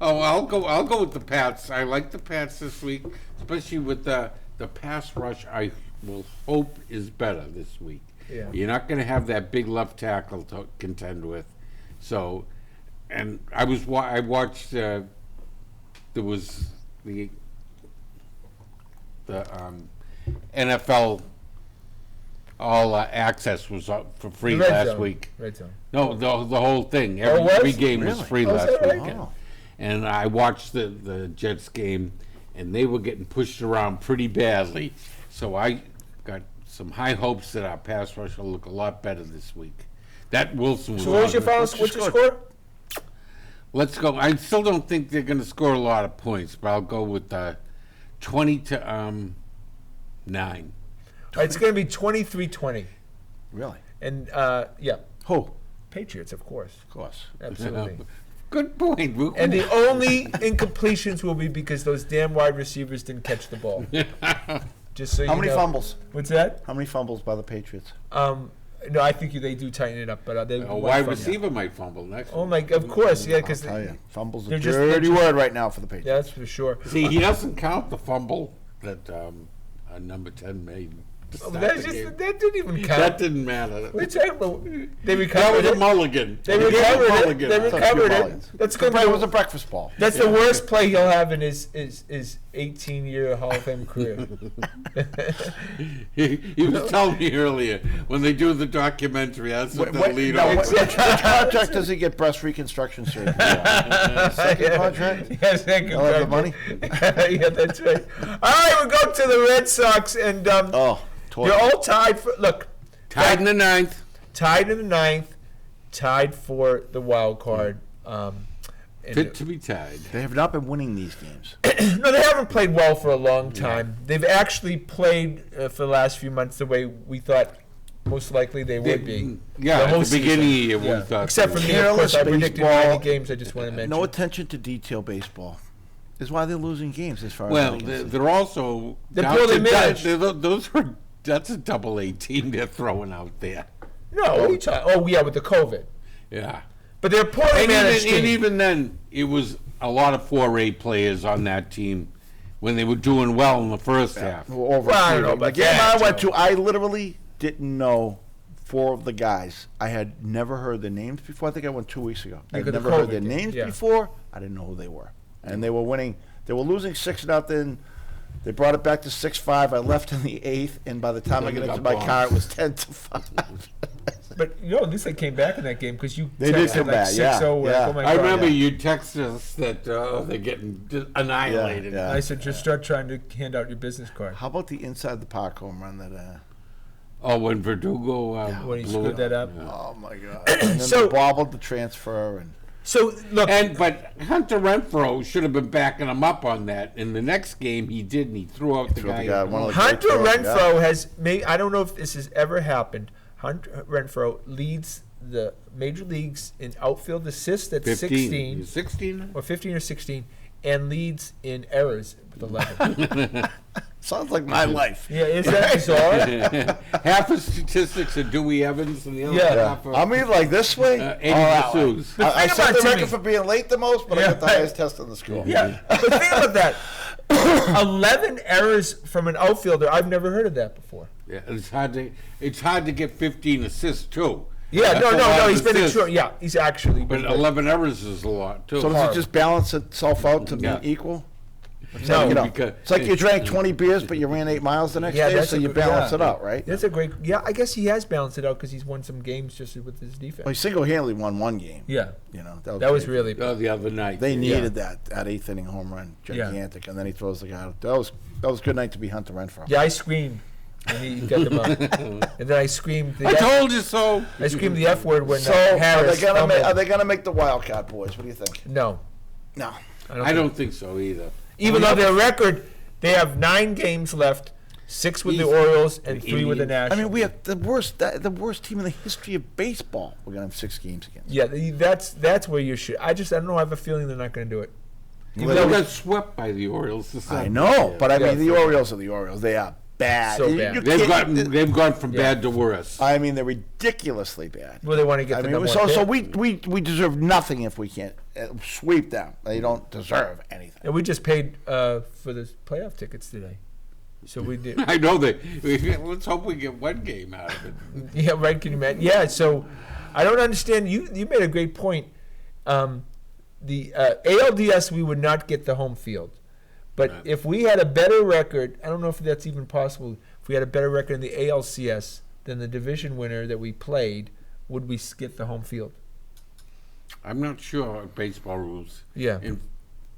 Oh, I'll go with the Pats. I like the Pats this week, especially with the pass rush. I will hope is better this week. Yeah. You're not going to have that big left tackle to contend with. So, and I watched. There was the NFL All Access was up for free The Red last Zone. week. Red Zone. No, the whole thing. Oh, it was? Every game was Really? free Oh, is last that right? weekend. Oh. And I watched the Jets game, and they were getting pushed around pretty badly. So I got some high hopes that our pass rush will look a lot better this week. That Wilson was So what was your on. final? What's What's your your score? Let's go. I still don't think they're going to score a lot of points, but I'll go with 20 to 9. All right, it's going to be 23-20. Really? And yeah, Who? Patriots, of course. Of course. Absolutely. Good point. And the only incompletions will be because those damn wide receivers didn't catch the ball. Just so How you many know. fumbles? What's that? How many fumbles by the Patriots? No, I think they do tighten it up, but they A wide receiver might fumble next. Oh my, of course, yeah, because I'll tell you, fumbles a they're dirty just- word right now for the Patriots. yeah, that's for sure. See, he doesn't count the fumble that number 10 made. to Oh, start that's the just game. that didn't even count. That didn't matter. What are you talking about? They That recovered was a it. mulligan. They He gave a recovered it. mulligan. They That's recovered it. mulligans. That's The going play was a to breakfast ball. That's the worst play he'll have in his 18-year Hall of Fame career. He was telling me earlier when they do the documentary. That's what they'll lead now, on. which contract does he get breast reconstruction surgery? Second contract? Yeah, second They'll have the contract. Yeah, that's right. All right, we go to the Red Sox, and Oh, they're all tied for. Look, Tied in the ninth. tied in the ninth, tied for the wild card. And Fit to be tied. they have not been winning these games. no, they haven't played well for a long time. They've actually played for the last few months the way we thought most likely they would be. Yeah, whole at the beginning of the year, season. we thought. Except for they me, would. of course, I Careless predicted baseball, 90 games. I just want to mention. No attention to detail baseball is why they're losing games as far Well, as I can see. they're also. They're down poorly to- managed. That's a double-A team they're throwing out there. No, what are you talking? Oh, yeah, with the COVID. Yeah. But they're poorly managed. And even then, it was a lot of 4A players on that team when they were doing well in the first half. Over Well, I don't a know period. about The game that, I went Joe. to, I literally didn't know 4 of the guys. I had never heard their names before. I think I went 2 weeks ago. I had Because of never heard COVID, their names yeah. before. I didn't know who they were. And they were winning. They were losing 6-0. They brought it back to 6-5. I left in the 8th, and by the time I Then got they into got my car, it was 10-5. But at least they came back in that game because you They did texted come like back, 6-0. yeah, like, yeah. oh my I God. remember yeah. you texted us that they're getting annihilated. Yeah, yeah. I said, just start trying to hand out your business card. How about the inside the park home run that? Oh, when Verdugo When he blew screwed it. that up. Yeah. Oh my God! And then So- they bobbled the transfer and. So, look, But Hunter Renfro should have been backing him up on that. In the next game, he did, and he threw out the threw out guy. the guy, one of the- Hunter great throw, Renfro has made, I don't know if this has ever happened. Hunter Renfro leads the major leagues in outfield assists at 16, 16? or 15 or 16, and leads in errors with 11. Sounds like my life. Yeah, is that bizarre? Half the statistics are Dewey Evans, and the other Yeah. half are I mean, like this way. Eddie or that way. D'Souza. I Think set about the it to record me. for being late the most, but I Yeah. got the highest test in the school. Yeah, but think about that. 11 errors from an outfielder. I've never heard of that before. Yeah, it's hard to get 15 assists too. Yeah, That's no, a no, lot no. of He's been in assists, short. Yeah, he's actually. But 11 errors is a lot too. So does it just balance itself out to Yeah. be equal? No, You know, because- it's like you drank 20 beers, but you ran 8 miles the next Yeah, day, that's so a you good- balance yeah. it out, right? That's a great. Yeah, I guess he has balanced it out because he's won some games just with his defense. Well, he single-handedly won one game. Yeah, You know, that was great. really. The other night. They yeah. needed that 8th inning home run, Yeah. gigantic, and then he throws the guy out. That was a good night to be Hunter Renfro. Yeah, I screamed when he got them up, and then I screamed. I told you so. I screamed the F word when So are Harris. they gonna fumbled. are they gonna make the Wildcat boys? What do you think? No, No. I don't think so either. even though their record, they have 9 games left, 6 with the Orioles and The 3 with the Indians. Nationals. I mean, we have the worst team in the history of baseball. We're gonna have 6 games against. Yeah, that's where you should. I don't know. I have a feeling they're not going to do it. They got swept by the Orioles. This I Sunday. know, but I Yeah, mean, the for- Orioles are the Orioles. They are bad. So bad. They've gone from bad to worse. I mean, they're ridiculously bad. Well, they want to get I the mean, number so one pick. we deserve nothing if we can't sweep them. They don't deserve anything. And we just paid for the playoff tickets today. So we did. I know that. Let's hope we get one game out of it. Yeah, right. Can you imagine? Yeah. So I don't understand. You made a great point. The ALDS, we would not get the home field. But Right. if we had a better record, I don't know if that's even possible. If we had a better record in the ALCS than the division winner that we played, would we get the home field? I'm not sure of baseball rules. Yeah.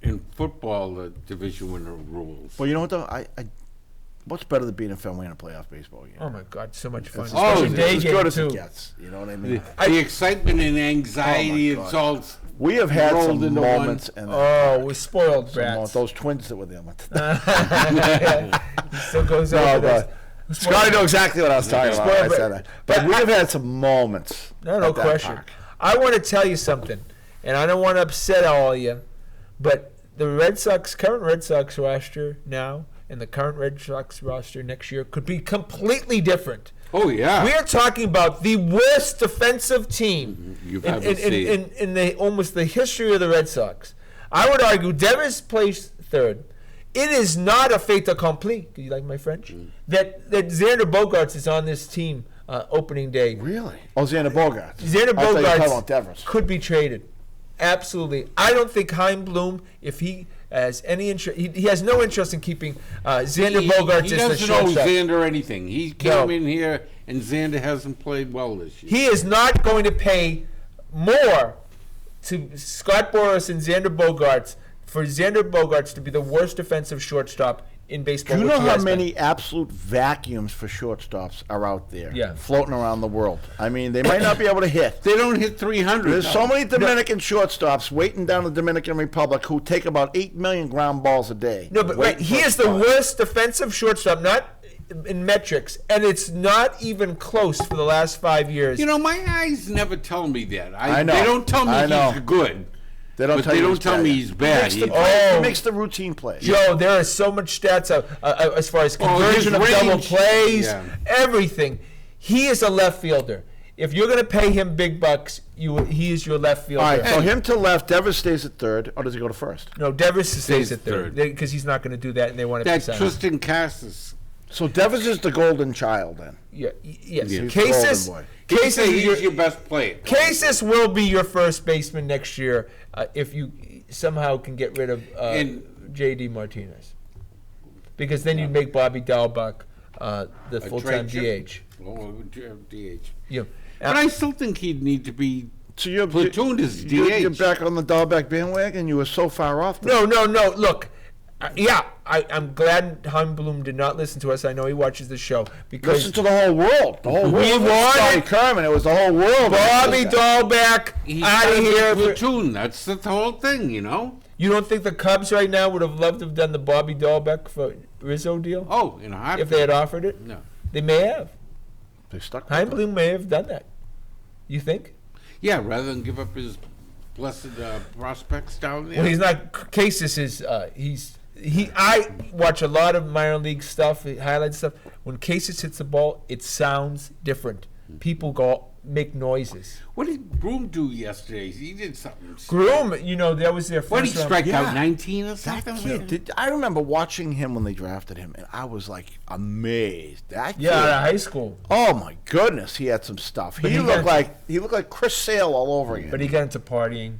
In football, the division winner rules. Well, you know what though? What's better than being a family in a playoff baseball game? Oh my God, so much fun! It's Especially it's day as game good as too. it gets. You know what I The, mean? the excitement and anxiety, Oh, my it's God. all. We have had rolled some into one. moments, and Oh, we're spoiled brats. those twins that were there. He still goes No, over but this. Scotty knows exactly what I was talking about. Spoiled I brat. said that. But we have had some moments. No at that question. park. I want to tell you something, and I don't want to upset all of you, but the current Red Sox roster now, and the current Red Sox roster next year could be completely different. Oh yeah. We are talking about the worst defensive team You've in, ever in, seen. in the almost the history of the Red Sox. I would argue Devers plays third. It is not a fait accompli. Do you like my French? That Xander Bogaerts is on this team opening day. Really? Oh, Xander Bogaerts. Xander I thought you were talking about Bogaerts Devers. could be traded. Absolutely. I don't think Chaim Bloom, if he has any interest, he has no interest in keeping Xander Bogaerts He as the doesn't owe shortstop. Xander anything. He came No. in here, and Xander hasn't played well this year. He is not going to pay more to Scott Boras and Xander Bogaerts for Xander Bogaerts to be the worst defensive shortstop in baseball. Do you which know he how has been. many absolute vacuums for shortstops are out there? Yeah. Floating around the world. I mean, they might not be able to hit. They don't hit 300. There's so many Dominican shortstops waiting down the Dominican Republic who take about 8 million ground balls a day. No, but waiting he for a is the spot. worst defensive shortstop, not in metrics, and it's not even close for the last 5 years. You know, my eyes never tell me that. I know. They don't tell me I know. he's good. They don't But tell they you don't he's tell bad. me he's bad. He makes, he makes the routine plays. Joe, there is so much stats as far as conversion of his double range. plays, Yeah. everything. He is a left fielder. If you're going to pay him big bucks, he is your left fielder. All right, so him to left, Devers stays at third, or does he go to first? No, Devers stays Stays at third third. because he's not going to do that, and they want to That sign him. Tristan Cassis. So Devers is the golden child then. Yeah, yes. Yeah. Cases, Golden boy. He's Cases, your best player. Cases will be your first baseman next year if you somehow can get rid of J.D. Martinez, because then you make Bobby Dahlbach the full-time trade DH. Oh, DH. Yeah. But I still think he'd need to be So you're platooned as DH. You're back on the Dahlbeck bandwagon. You were so far off. No. Look, I'm glad Heimblum did not listen to us. I know he watches the show because Listen to the whole world. The whole world. We It was wanted- Scotty Kerman. It was the whole world. Bobby Dahlbeck He's out of here. platoon. That's the whole thing, you know. You don't think the Cubs right now would have loved to have done the Bobby Dahlbeck for Rizzo deal Oh, in a heartbeat. if they had offered it? No. They may have. They stuck with it. Heimblum may have done that. You think? Yeah, rather than give up his blessed prospects down there. Well, he's not. Cases is I watch a lot of minor league stuff, highlight stuff. When Cases hits the ball, it sounds different. People make noises. What did Broom do yesterday? He did something. Groom, that was their first What did he round. strike Yeah. out 19 or That something? kid, I remember watching him when they drafted him, and I was like amazed. That kid, Yeah, out of high school. oh my goodness, he had some stuff. But He he looked got- like Chris Sale all over again. But he got into partying.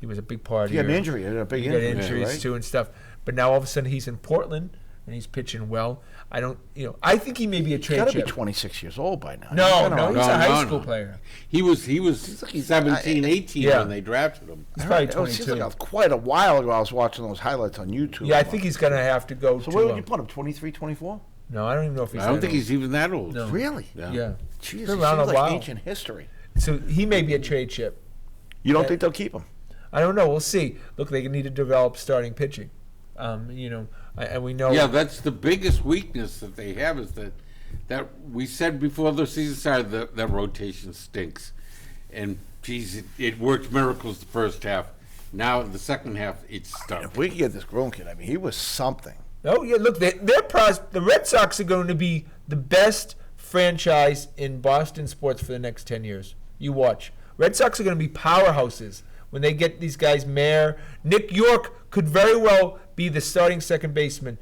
He was a big partier. He had an injury. He had a big He got injury, injuries right? too and stuff. But now all of a sudden he's in Portland and he's pitching well. I think he may be a He's trade got to be chip. 26 years old by now. No, He's no, been he's around. a high no, school no. player. He was like he's- 17, 18 Yeah. when they drafted him. He's probably It seems 22. like quite a while ago I was watching those highlights on YouTube. Yeah, I think he's going to have to go So to. where would you put him? 23, 24? No, I don't even know if he's. I don't that think old. he's even that old. No. Really? Yeah. Jeez, Been it around seems a like while. ancient history. So he may be a trade chip. You don't Yeah. think they'll keep him? I don't know. We'll see. Look, they need to develop starting pitching. And we know. Yeah, that's the biggest weakness that they have is that we said before the season started that rotation stinks. And, geez, it worked miracles the first half. Now, the second half, it stunk. If we could get this grown kid, I mean, he was something. Oh yeah, look, the Red Sox are going to be the best franchise in Boston sports for the next 10 years. You watch. Red Sox are going to be powerhouses when they get these guys. Mayer, Nick York could very well be the starting second baseman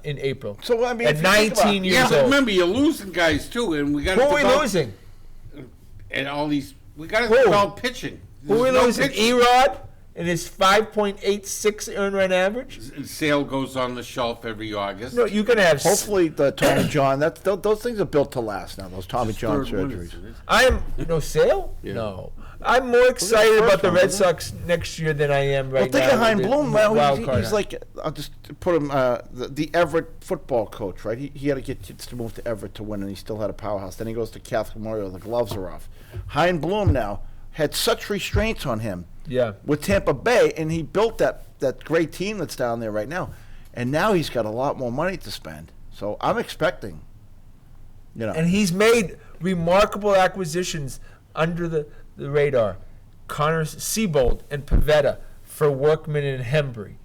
in April. So, I mean, at if you think 19 about- years Yeah, but old. remember, you're losing guys, too, and we got Who to are we develop... losing? And all these... We got to Who? develop pitching. Who are we There's no losing? pitching. Erod and his 5.86 earned run average. Sale goes on the shelf every August. No, you're going to have. Hopefully, the Tommy John, those things are built to last now, those Tommy It's John third one, surgeries. isn't it? I am Sale. Yeah. No, I'm more excited first about the one, Red wasn't Sox next year than I am right Well, think now. of Hein with the Bloom. Well, wild he's card. like, I'll just put him, the Everett football coach, right? He had to get kids to move to Everett to win, and he still had a powerhouse. Then he goes to Catholic Memorial, the gloves are off. Hein Bloom now had such restraints on him Yeah. with Tampa Bay, and he built that great team that's down there right now. And now he's got a lot more money to spend. So I'm expecting, And he's made remarkable acquisitions under the radar. Connor Siebold and Pavetta for Workman and Hembry.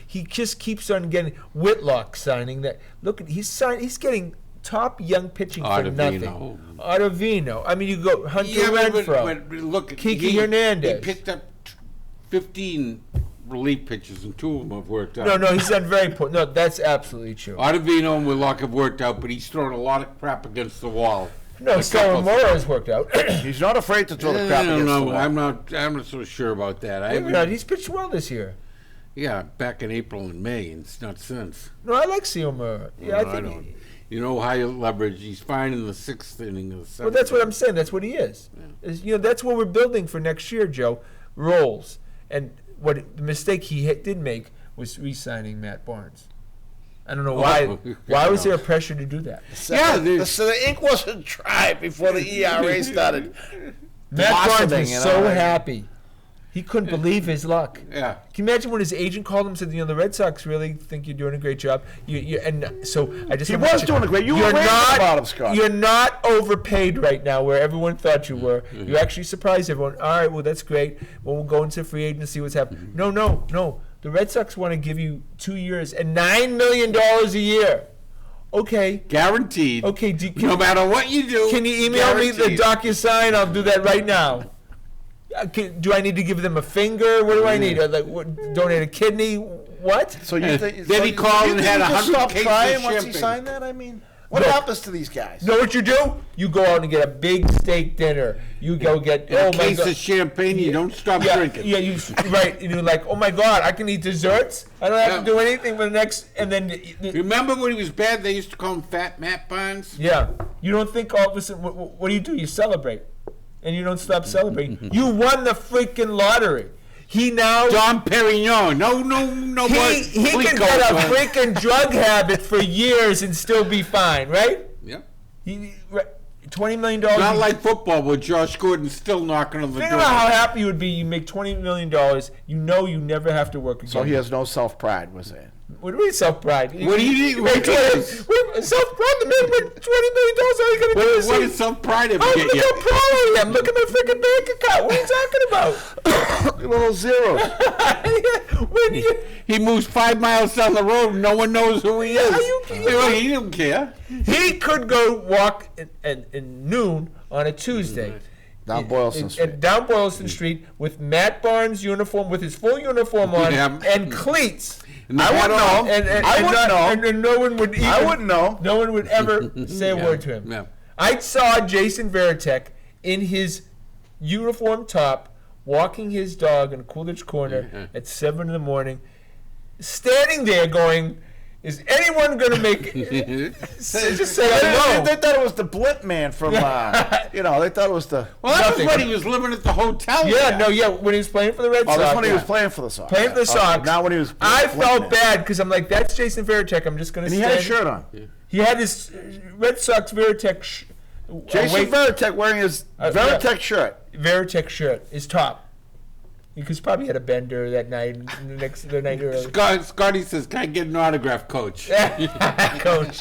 He just keeps on getting Whitlock signing that. Look, he's getting top young pitching for nothing. Ottavino. I mean, you go Hunter Renfroe. But look, Kiki Hernandez. He picked up 15 relief pitches, and 2 of them have worked out. No, he's done very poor. No, that's absolutely true. Ottavino and Whitlock have worked out, but he's thrown a lot of crap against the wall. No, Sawamura has worked out. he's not afraid to throw the I crap don't against the know. wall. I'm not so sure about that. He's pitched well this year. Yeah, back in April and May, and it's not since. No, I like Sawamura. Yeah, No, I I think. don't. You know, high leverage. He's fine in the 6th inning of the 7th. Well, that's what I'm saying. That's what he is. That's what we're building for next year, Joe. Roles. And the mistake he did make was re-signing Matt Barnes. I don't know why. Why was there a pressure to do that? Yeah, the ink wasn't dry before the ERA started. Matt Barnes blossoming was and so all that. happy. He couldn't believe his luck. Yeah. Can you imagine when his agent called him and said, the Red Sox really think you're doing a great job? And so I just He want to was doing a great. You were you're raving not, about him, Scott. You're not overpaid right now where everyone thought you were. You actually surprised everyone. All right, well, that's great. Well, we'll go into free agency, what's happening. No. The Red Sox want to give you 2 years and $9 million a year. Okay. Guaranteed. Okay. No matter what you do. Can you email me the guaranteed. DocuSign? I'll do that right now. Do I need to give them a finger? What do I need? Donate a kidney? What? So you think? Then he called and had 100 stop cases crying of once he champagne. signed that? I mean, what Look. happens to these guys? Know what you do? You go out and get a big steak dinner. You go get In a case of champagne, you don't stop drinking. Yeah, right. And you're like, oh my God, I can eat desserts. I don't have to do anything for the next. And then, Remember when he was bad? They used to call him Fat Matt Barnes. yeah, you don't think all of a sudden. What do? You celebrate, and you don't stop celebrating. You won the freaking lottery. He now. Dom Perignon. No more. He can get a freaking drug habit for years and still be fine, right? Yep. $20 million. Not like football, where Josh Gordon's still knocking on the Think door. about how happy you would be. You make $20 million. You know you never have to work again. So he has no self-pride, was it? What do you mean self-pride? What do you need? Self-pride? The man with $20 million. All you gonna do is What is self-pride ever I'm get look you? how proud I am. Look at my freaking bank account. What are you talking about? Little zeros. When you, He moves 5 miles down the road, no one knows who he is. Are you kidding? He don't care. he could go walk in noon on a Tuesday. Down Boylston Street. Down Boylston Street with Matt Barnes' uniform, with his full uniform on, Yeah. and cleats. And the I hat wouldn't on. know. And I wouldn't know. And no one would even. I wouldn't know. No one would ever say a word to him. Yeah. I saw Jason Veritek in his uniform top walking his dog in Coolidge Corner at 7 in the morning, standing there going, is anyone going to make it? Just say no. They thought it was the Blimp Man from, they thought it was the... Well, that Nothing. was when he was living at the hotel. Yeah, when he was playing for the Red Oh, Sox. that's when he was playing for the Sox. Playing for the Sox. Now when he was... I Blimp felt Man. bad because I'm like, that's Jason Veritek. I'm just going to And stand. he had a shirt on. He had his Red Sox Veritek Jason Veritek wearing his Veritek shirt. Veritek shirt, his top. Because probably had a bender that night, the night earlier. Scotty says, "Can I get an autograph, Coach?" Coach.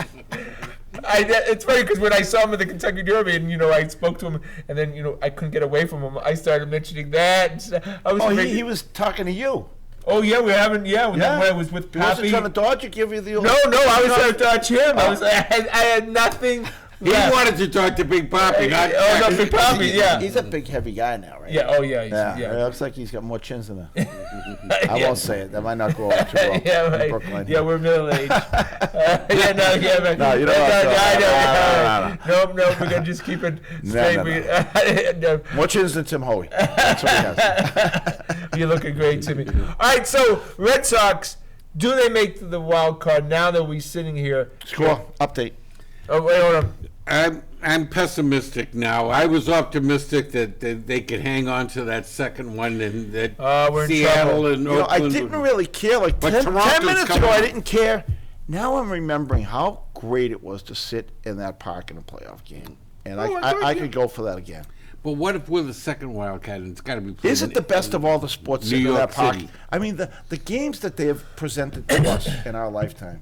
It's funny because when I saw him at the Kentucky Derby, and I spoke to him, and then I couldn't get away from him. I started mentioning that. I was. Oh, he was talking to you. Oh yeah, we're having when I was with He wasn't Pappy. trying to dodge you, give you the... No, I was trying to touch him. I had nothing. He left. wanted to talk to Big Papi, not not Big Papi. Yeah. He's a big, heavy guy now, right? Yeah. Oh yeah. It looks like he's got more chins than that. I won't say it. That might not go over too well. Yeah, in right. Brooklyn. Yeah, we're middle aged. Right. No, you don't have to. No, we're gonna just keep it straight. No. More chins than Tim Hoey. That's what he has. You're looking great, Timmy. All right, so Red Sox, do they make the wild card now that we're sitting here? Score update. Oh, wait, hold on. I'm pessimistic now. I was optimistic that they could hang on to that second one, and that We're in Seattle trouble. and I Oakland. didn't really care. Like But 10 Toronto's minutes coming ago, I up. didn't care. Now I'm remembering how great it was to sit in that park in a playoff game. And I could go for that again. But what if we're the second wild card and it's got to be played Is it the best of all the sports New sitting in York that park? City. I mean, the games that they have presented to us in our lifetime,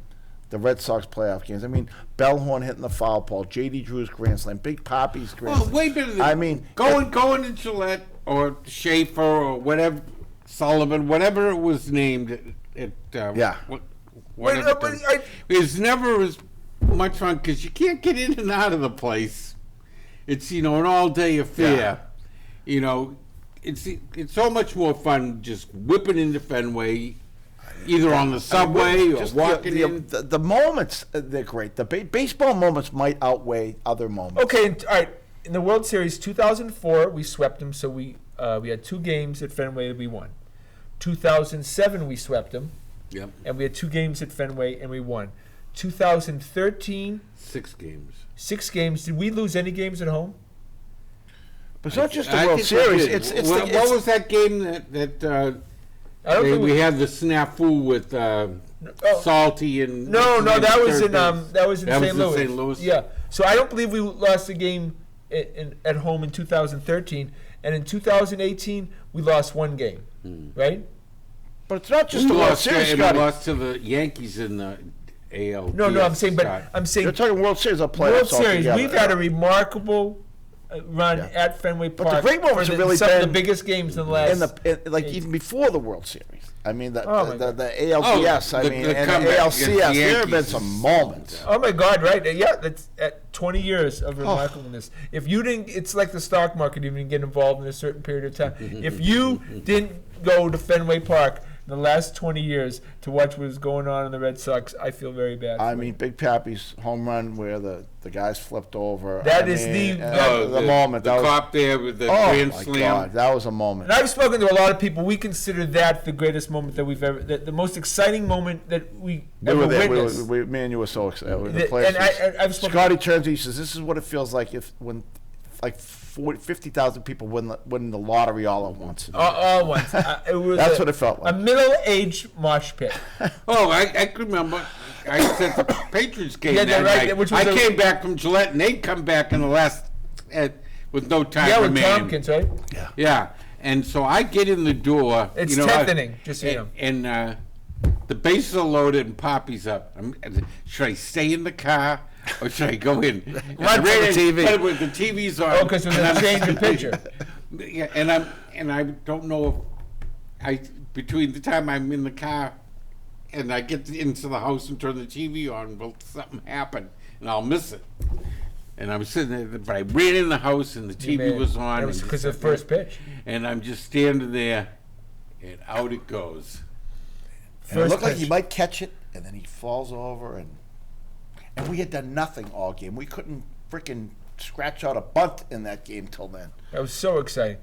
the Red Sox playoff games. I mean, Bellhorn hitting the foul pole, J.D. Drew's grand slam, Big Papi's grand Well, slam. way better than I mean, going to Gillette or Schaefer or whatever, Sullivan, whatever it was named. Yeah. Whatever. It's never as much fun because you can't get in and out of the place. It's an all-day affair. It's so much more fun just whipping into Fenway, either on the subway or just walking in. the moments, they're great. The baseball moments might outweigh other moments. Okay, all right. In the World Series 2004, we swept them, so we had 2 games at Fenway that we won. 2007, we swept them, Yep. and we had 2 games at Fenway, and we won. 2013, 6 games. 6 games. Did we lose any games at home? But it's not just the I World think we Series. did. It's what was that game that I don't think we had the snafu with Salty and No, that was in That was St. in Louis. St. Louis? Yeah. So I don't believe we lost a game at home in 2013. And in 2018, we lost one game, right? But it's not just We the World lost, Series, and we Scotty. lost to the Yankees in the AL. No, I'm saying, but I'm saying You're talking World Series or playoffs World Series. altogether. We've had a remarkable run at Fenway But Park. the great moments for have really some of the been biggest games in the last. even before the World Series. I mean, the Oh, my God. ALDS, Oh, the and comeback the against ALCS, the there have been Yankees some is- moments. Oh my God! Right? Yeah, that's at 20 years of remarkableness. If you didn't, it's like the stock market. You didn't get involved in a certain period of time. If you didn't go to Fenway Park in the last 20 years to watch what was going on in the Red Sox, I feel very bad. I for mean, you. Big Pappy's home run where the guys flipped over. That I is mean, the- and the moment. The That was, cop there with the oh grand my slam. God, that was a moment. And I've spoken to a lot of people. We consider that the greatest moment that we've ever, the most exciting moment that we We ever were there. witnessed. Me and you were so excited. The The- place and was- I've spoken. Scotty turns. He says, "This is what it feels like when, like, 50,000 people win the lottery all at once." All once. It was That's what it felt like. A middle-aged mosh pit. Oh, I can remember. I was at the Patriots game Yeah, that right, night. which was I a- came back from Gillette, and they'd come back in the last with no time Yeah, with remaining. Tompkins, right? Yeah, and so I get in the door. It's you know, tenth inning, just so you know. And the bases are loaded and Poppy's up. Should I stay in the car or should I go in? Run for the TV. But with the TV's on. Oh, because there's a change of picture. Yeah, and I don't know if between the time I'm in the car and I get into the house and turn the TV on, will something happen and I'll miss it. And I'm sitting there, but I ran in the house and the TV was on. That was and because of the first pitch. And I'm just standing there, and out it goes. And it First looked like pitch. he might catch it, and then he falls over, and we had done nothing all game. We couldn't freaking scratch out a bunt in that game till then. That was so exciting.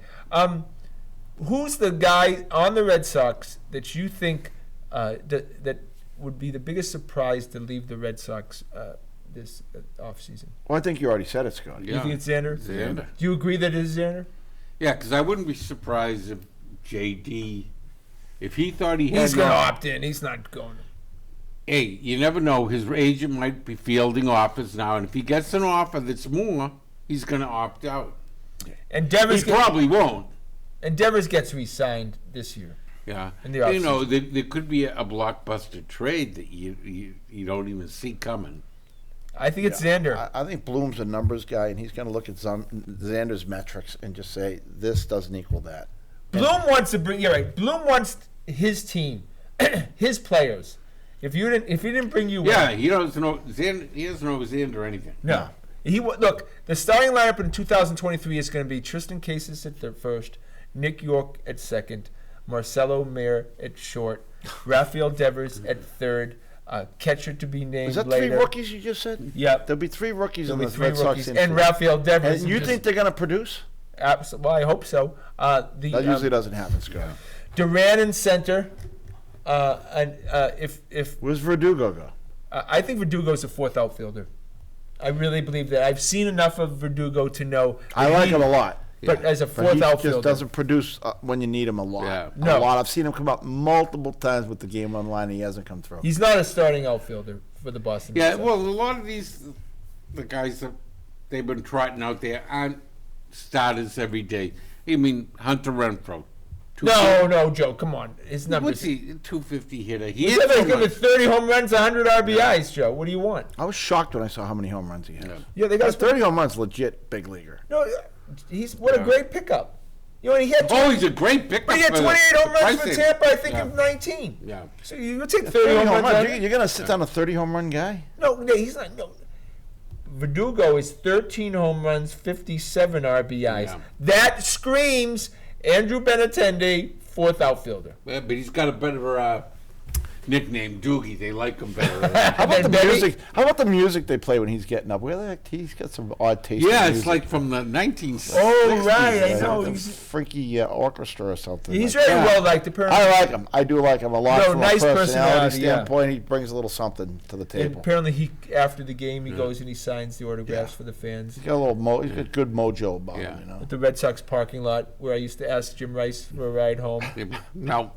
Who's the guy on the Red Sox that you think that would be the biggest surprise to leave the Red Sox this offseason? Well, I think you already said it, Scott. You think it's Xander? Xander. Do you agree that it is Xander? Yeah, because I wouldn't be surprised if JD, if he thought he had He's going to no- opt in. He's not going to. Hey, you never know. His agent might be fielding offers now, and if he gets an offer that's more, he's going to opt out. And He Devers, probably won't. and Devers gets re-signed this year. Yeah, In the you know, offseason. there could be a blockbuster trade that you don't even see coming. I think it's Xander. I think Bloom's a numbers guy, and he's going to look at Xander's metrics and just say, this doesn't equal that. Bloom wants to bring. You're right. Bloom wants his team, his players. If he didn't bring you, Yeah, in, he doesn't know Xander. He doesn't know Xander or anything. no. Look. The starting lineup in 2023 is going to be Tristan Casas at the first, Nick York at second, Marcelo Mayer at short, Rafael Devers at third, catcher to be named Is that later. three rookies you just said? Yep. There'll be three rookies There'll in be the three Red Sox rookies, infield. and Rafael Devers. And you think they're going to produce? Well, I hope so. That usually doesn't happen, Scott. Duran in center. If Where's Verdugo go? I think Verdugo's a fourth outfielder. I really believe that. I've seen enough of Verdugo to know. I that like him a lot. But as a But fourth he outfielder, just doesn't produce when you need him a lot. Yeah. No. A lot. I've seen him come up multiple times with the game on line, and he hasn't come through. he's not a starting outfielder for the Boston. Yeah, Red Sox. well, a lot of the guys that they've been trotting out there aren't starters every day. I mean, Hunter Renfroe. No, Joe, come on. His numbers. What's he? 250 hitter. He He's hit going so to much. 30 home runs, 100 RBIs, Joe. What do you want? I was shocked when I saw how many home runs he has. Yeah. Yeah, they got 30 home runs, legit big leaguer. No, what a Yeah. great pickup. You know, he had Oh, he's a great pickup. but he had for 28 home runs for pricing. Tampa, I think, Yeah. in 19. Yeah. So you take 30 30 home home runs. runs. You're going to sit down a 30 home run guy? No, he's not. No. Verdugo is 13 home runs, 57 RBIs. Yeah. That screams Andrew Benintendi, fourth outfielder. Yeah, but he's got a better nickname, Doogie. They like him better. How about the then Benny- music? How about the music they play when he's getting up? Well, he's got some odd taste. Yeah, in it's music. like from the 1960s. Oh, right, I Yeah, know. the He's freaky orchestra or something. very like that. well liked, apparently. I like him. I do like him a lot. No, from nice a personality, personality yeah. standpoint. He brings a little something to the And table. apparently, after the game, he goes and he signs the autographs Yeah. for the fans. He's got a little. He's got good mojo about Yeah. him. You know. At the Red Sox parking lot, where I used to ask Jim Rice for a ride home. No.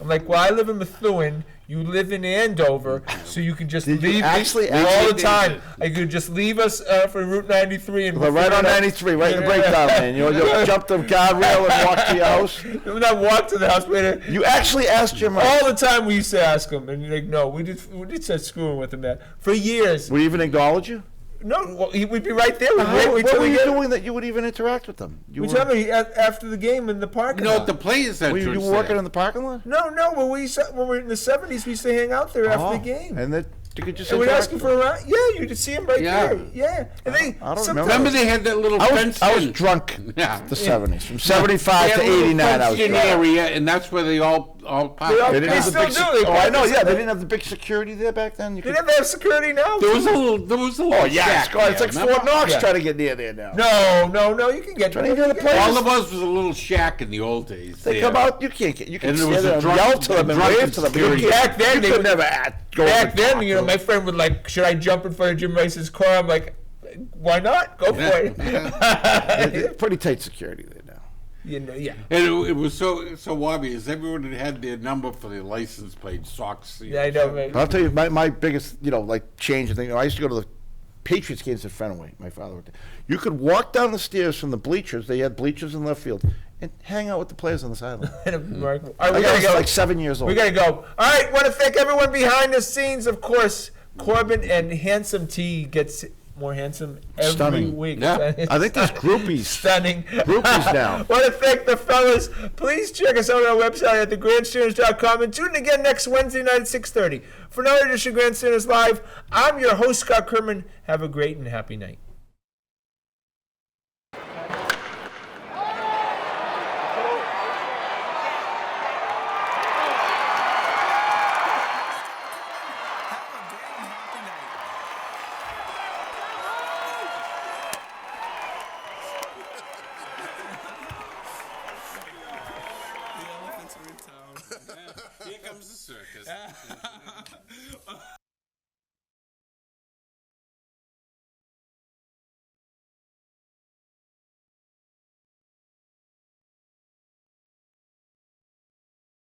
I'm like, well, I live in Methuen. You live in Andover, so you can just Did you leave actually all the did time. I could just leave us for Route 93 and Well, right on 93, right in the breakdown, man. You'll jump the guardrail and walk to your house. Not walk to the house, but You actually asked Jim Rice. all the time we used to ask him, and you're like, no, we did start screwing with him, man. For years. Would he even acknowledge you? No, well, we'd be right there. What were you doing that you would even interact with them? We tell me after the game in the parking You know, lot. at the players' Were entrance. you working in the parking lot? No, when we were in the 70s, we used to hang out there after the game. And that you could just And we'd interact ask him with for a ride. Yeah, you could see him right Yeah. there. Yeah. And they, I don't sometimes- Remember they had that little fenced I was in. drunk Yeah. the 70s. From 75 They had to a little 89, I was fenced-in drunk. area, and that's where they all parked. all- They didn't They have the still big do. They Oh, I know, practice yeah. it. They didn't have the big security there back then. You They could, never have security now. There was a little oh, yeah. shack It's, God, it's there, like remember? Fort Knox Yeah. trying to get near there now. No, you can get Trying to get the you players. All it was a little shack in the old days. They there. come out, you can't get, you can And there stand was a there and drunk- yell to them and drunken wave to them. but you security. can't- Back then, you they could would- never go Back and then, talk you know, to my them. friend would like, should I jump in front of Jim Rice's car? I'm like, why not? Go for it. It's pretty tight security there now. You know, yeah. And it was so obvious. Everyone had their number for their license plate, socks. Yeah, I know, man. I'll tell you, my biggest, like, change thing. I used to go to the Patriots games at Fenway. My father would. You could walk down the stairs from the bleachers. They had bleachers in left field, and hang out with the players on the sideline. Remarkable. All right, I we gotta was go. like 7 years old. We gotta go. All right, want to thank everyone behind the scenes. Of course, Corbin and Handsome T gets more handsome every Stunning. week. Yeah. I think there's groupies. Stunning. Groupies now. Want to thank the fellas. Please check us out on our website at thegrandstanders.com and tune in again next Wednesday night at 6:30. For another edition of Grandstanders Live, I'm your host, Scott Kerman. Have a great and happy night. Here comes the circus.